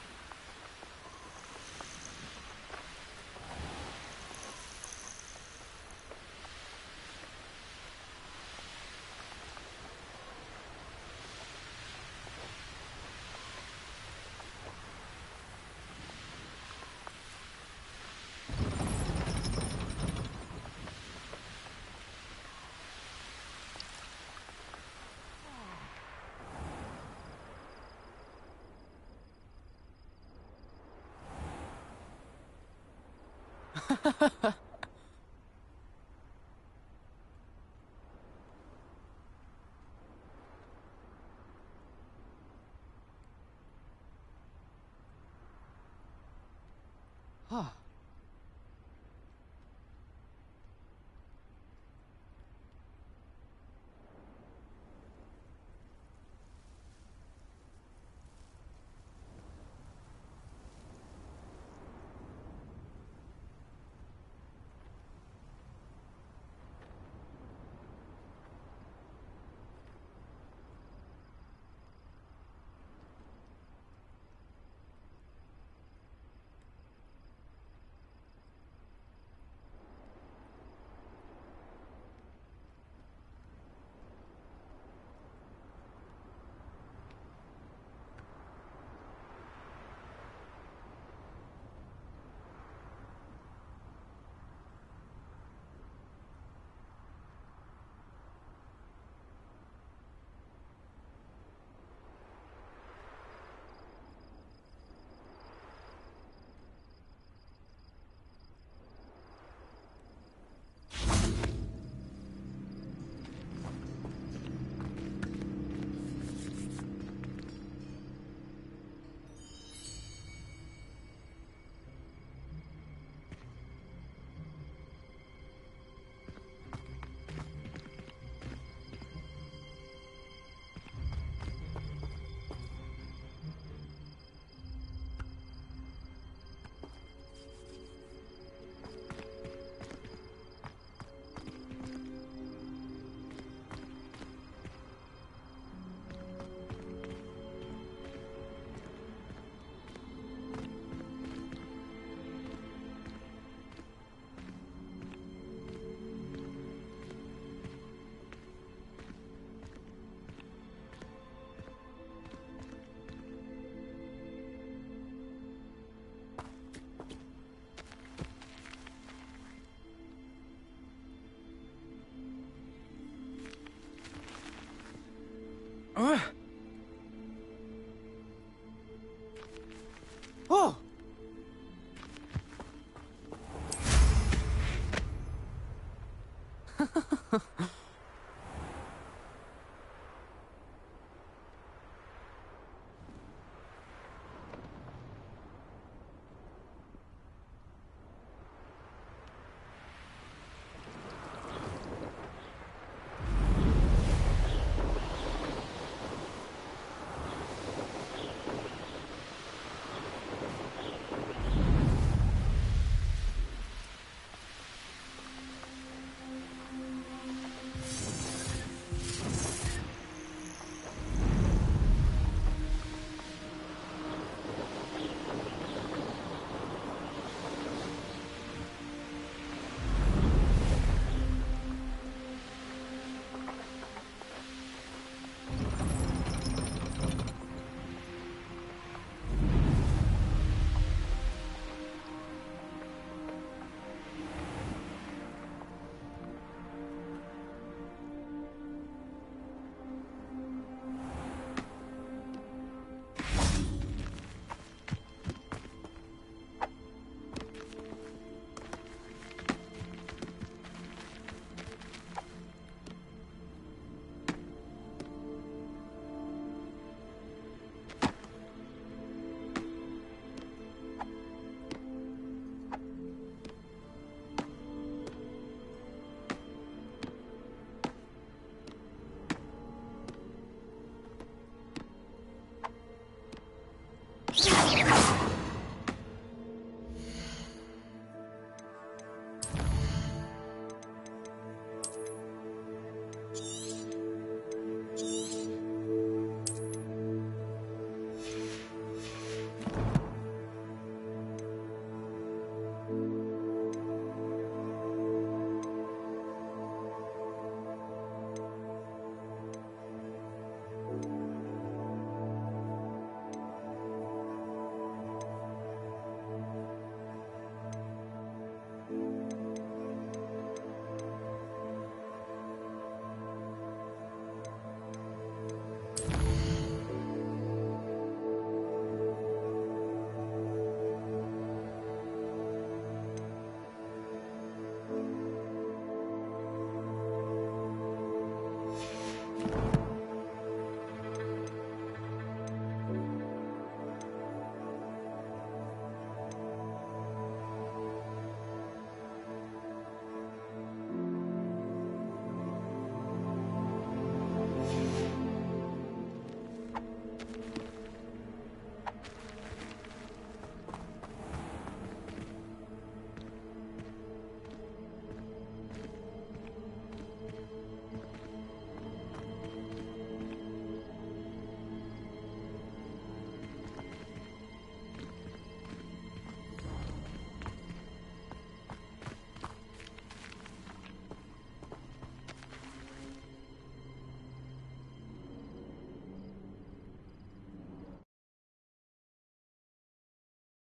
Huh. Oh!